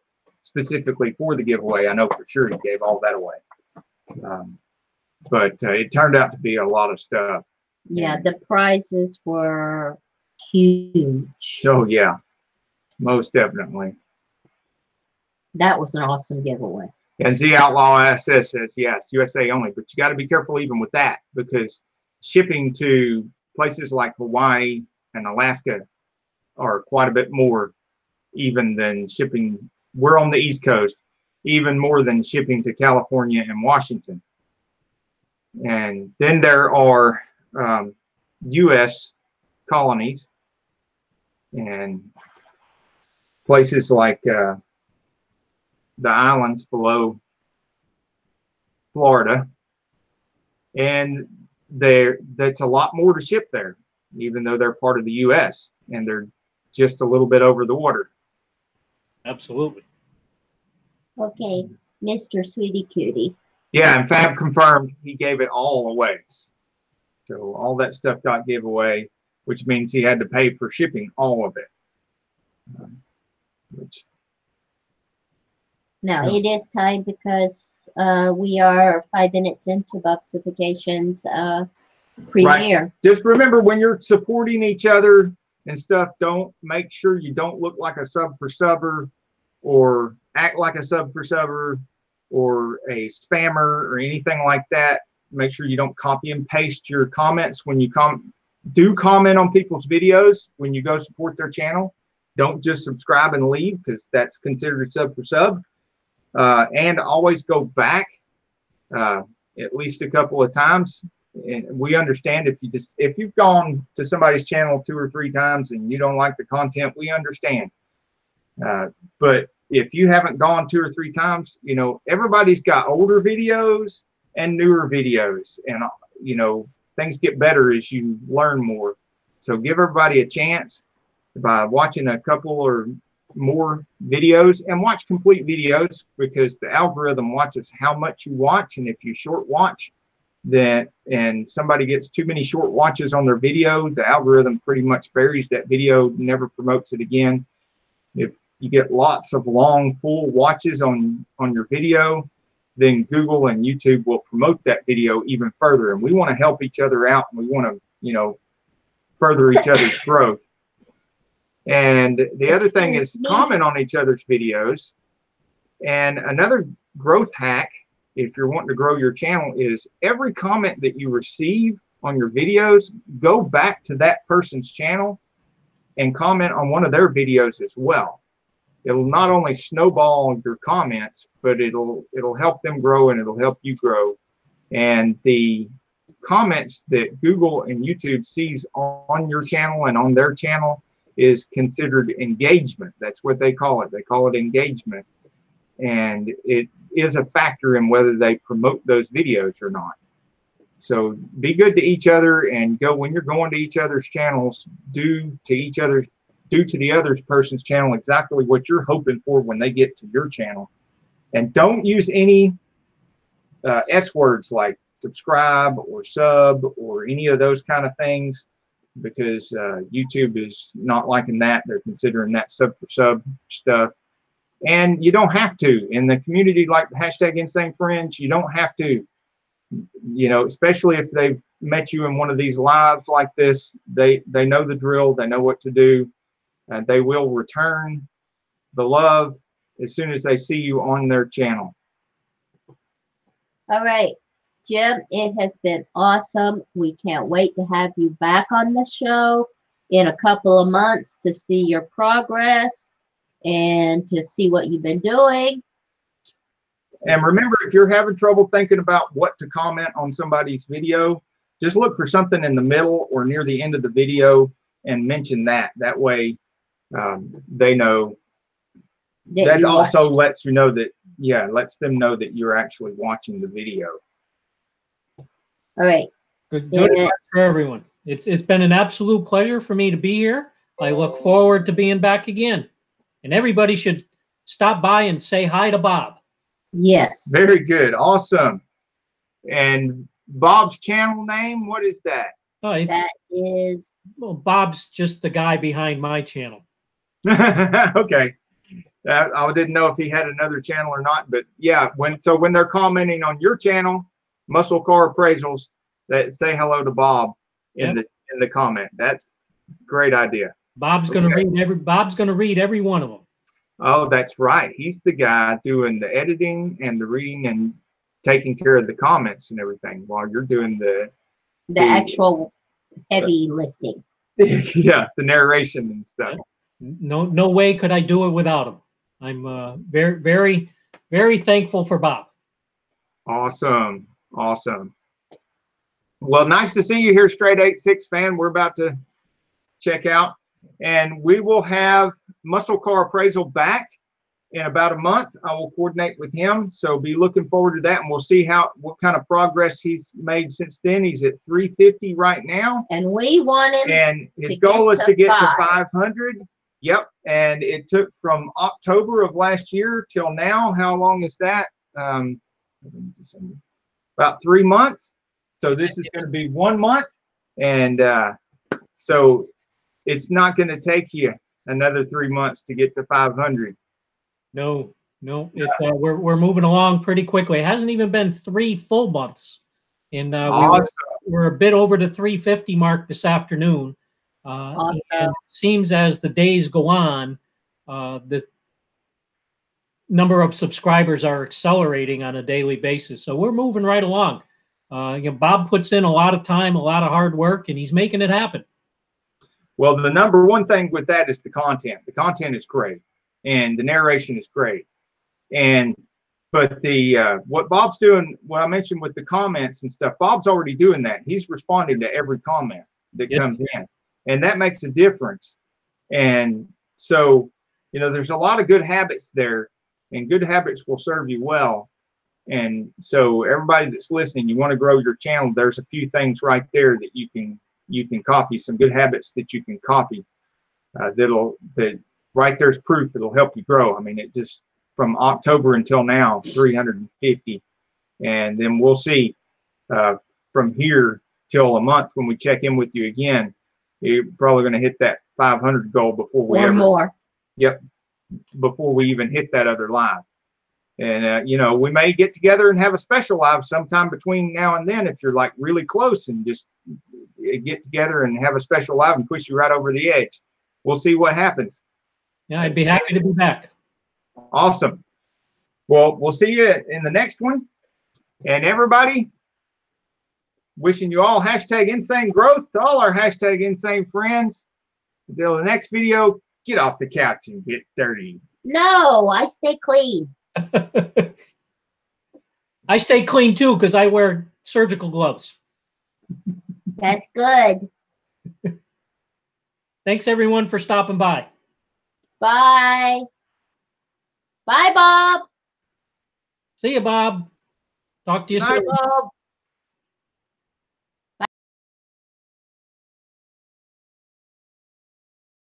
specifically for the giveaway. I know for sure he gave all that away. But it turned out to be a lot of stuff. Yeah, the prizes were huge. So yeah, most definitely. That was an awesome giveaway. And Z Outlaw SS says, yes, USA only, but you got to be careful even with that, because shipping to places like Hawaii and Alaska are quite a bit more even than shipping. We're on the East Coast, even more than shipping to California and Washington. And then there are U.S. colonies and places like the islands below Florida, and that's a lot more to ship there, even though they're part of the U.S. and they're just a little bit over the water. Absolutely. Okay, Mr. Sweetie Cutie. Yeah, and Fab confirmed he gave it all away. So all that stuff got given away, which means he had to pay for shipping all of it. Now it is time, because we are 5 minutes into Bobsification's premiere. Right. Just remember, when you're supporting each other and stuff, don't make sure you don't look like a sub for subber or act like a sub for subber or a spammer or anything like that. Make sure you don't copy and paste your comments when you do comment on people's videos when you go support their channel. Don't just subscribe and leave, because that's considered sub for sub. And always go back at least a couple of times. And we understand if you've gone to somebody's channel 2 or 3 times and you don't like the content, we understand. But if you haven't gone 2 or 3 times, you know, everybody's got older videos and newer videos, and you know, things get better as you learn more. So give everybody a chance by watching a couple or more videos, and watch complete videos, because the algorithm watches how much you watch. And if you short watch, then and somebody gets too many short watches on their video, the algorithm pretty much buries that video, never promotes it again. If you get lots of long full watches on your video, then Google and YouTube will promote that video even further. And we want to help each other out, and we want to, you know, further each other's growth. And the other thing is comment on each other's videos. And another growth hack, if you're wanting to grow your channel, is every comment that you receive on your videos, go back to that person's channel and comment on one of their videos as well. It'll not only snowball your comments, but it'll help them grow, and it'll help you grow. And the comments that Google and YouTube sees on your channel and on their channel is considered engagement. That's what they call it. They call it engagement. And it is a factor in whether they promote those videos or not. So be good to each other, and when you're going to each other's channels, do to the other person's channel exactly what you're hoping for when they get to your channel. And don't use any S words like subscribe or sub or any of those kind of things, because YouTube is not liking that. They're considering that sub for sub stuff. And you don't have to. In the community like the hashtag Insanefriends, you don't have to, you know, especially if they've met you in one of these lives like this. They know the drill. They know what to do. And they will return the love as soon as they see you on their channel. All right, Jim, it has been awesome. We can't wait to have you back on the show in a couple of months to see your progress and to see what you've been doing. And remember, if you're having trouble thinking about what to comment on somebody's video, just look for something in the middle or near the end of the video and mention that. That way they know. That also lets you know that, yeah, lets them know that you're actually watching the video. All right. Good advice for everyone. It's been an absolute pleasure for me to be here. I look forward to being back again. And everybody should stop by and say hi to Bob. Yes. Very good. Awesome. And Bob's channel name, what is that? Oh, that is... Well, Bob's just the guy behind my channel. Okay. I didn't know if he had another channel or not, but yeah, when they're commenting on your channel, Muscle Car Appraisals, that say hello to Bob in the comment. That's a great idea. Bob's going to read every one of them. Oh, that's right. He's the guy doing the editing and the reading and taking care of the comments and everything while you're doing the actual heavy lifting. Yeah, the narration and stuff. No way could I do it without him. I'm very, very, very thankful for Bob. Awesome. Well, nice to see you here, Straight 86 fan. We're about to check out, and we will have Muscle Car Appraisal back in about a month. I will coordinate with him, so be looking forward to that, and we'll see what kind of progress he's made since then. He's at 350 right now, and we want him. And his goal is to get to 500. Yep, and it took from October of last year till now. How long is that? About 3 months. So this is going to be 1 month, and so it's not going to take you another 3 months to get to 500. No, we're moving along pretty quickly. It hasn't even been 3 full months, and awesome. we're a bit over the 350 mark this afternoon. Awesome. And it seems as the days go on, the number of subscribers are accelerating on a daily basis. So we're moving right along. Bob puts in a lot of time, a lot of hard work, and he's making it happen. Well, the number one thing with that is the content. The content is great, and the narration is great. But what Bob's doing, what I mentioned with the comments and stuff, Bob's already doing that. He's responding to every comment that comes in, and that makes a difference. And so, there's a lot of good habits there, and good habits will serve you well. And so everybody that's listening, you want to grow your channel, there's a few things right there that you can copy, some good habits that you can copy. That right there's proof that'll help you grow. I mean, it just from October until now, 350, and then we'll see from here till a month when we check in with you again. You're probably going to hit that 500 goal before we more. Yep, before we even hit that other live. And we may get together and have a special live sometime between now and then if you're like really close, and just get together and have a special live and push you right over the edge. We'll see what happens. Yeah, I'd be happy to be back. Awesome. Well, we'll see you in the next one. And everybody, wishing you all #insane growth to all our #insane friends. Until the next video, get off the couch and get dirty. No, I stay clean. I stay clean too because I wear surgical gloves. That's good. Thanks everyone for stopping by. Bye. Bye, Bob. See you, Bob. Talk to you soon. Bye, Bob.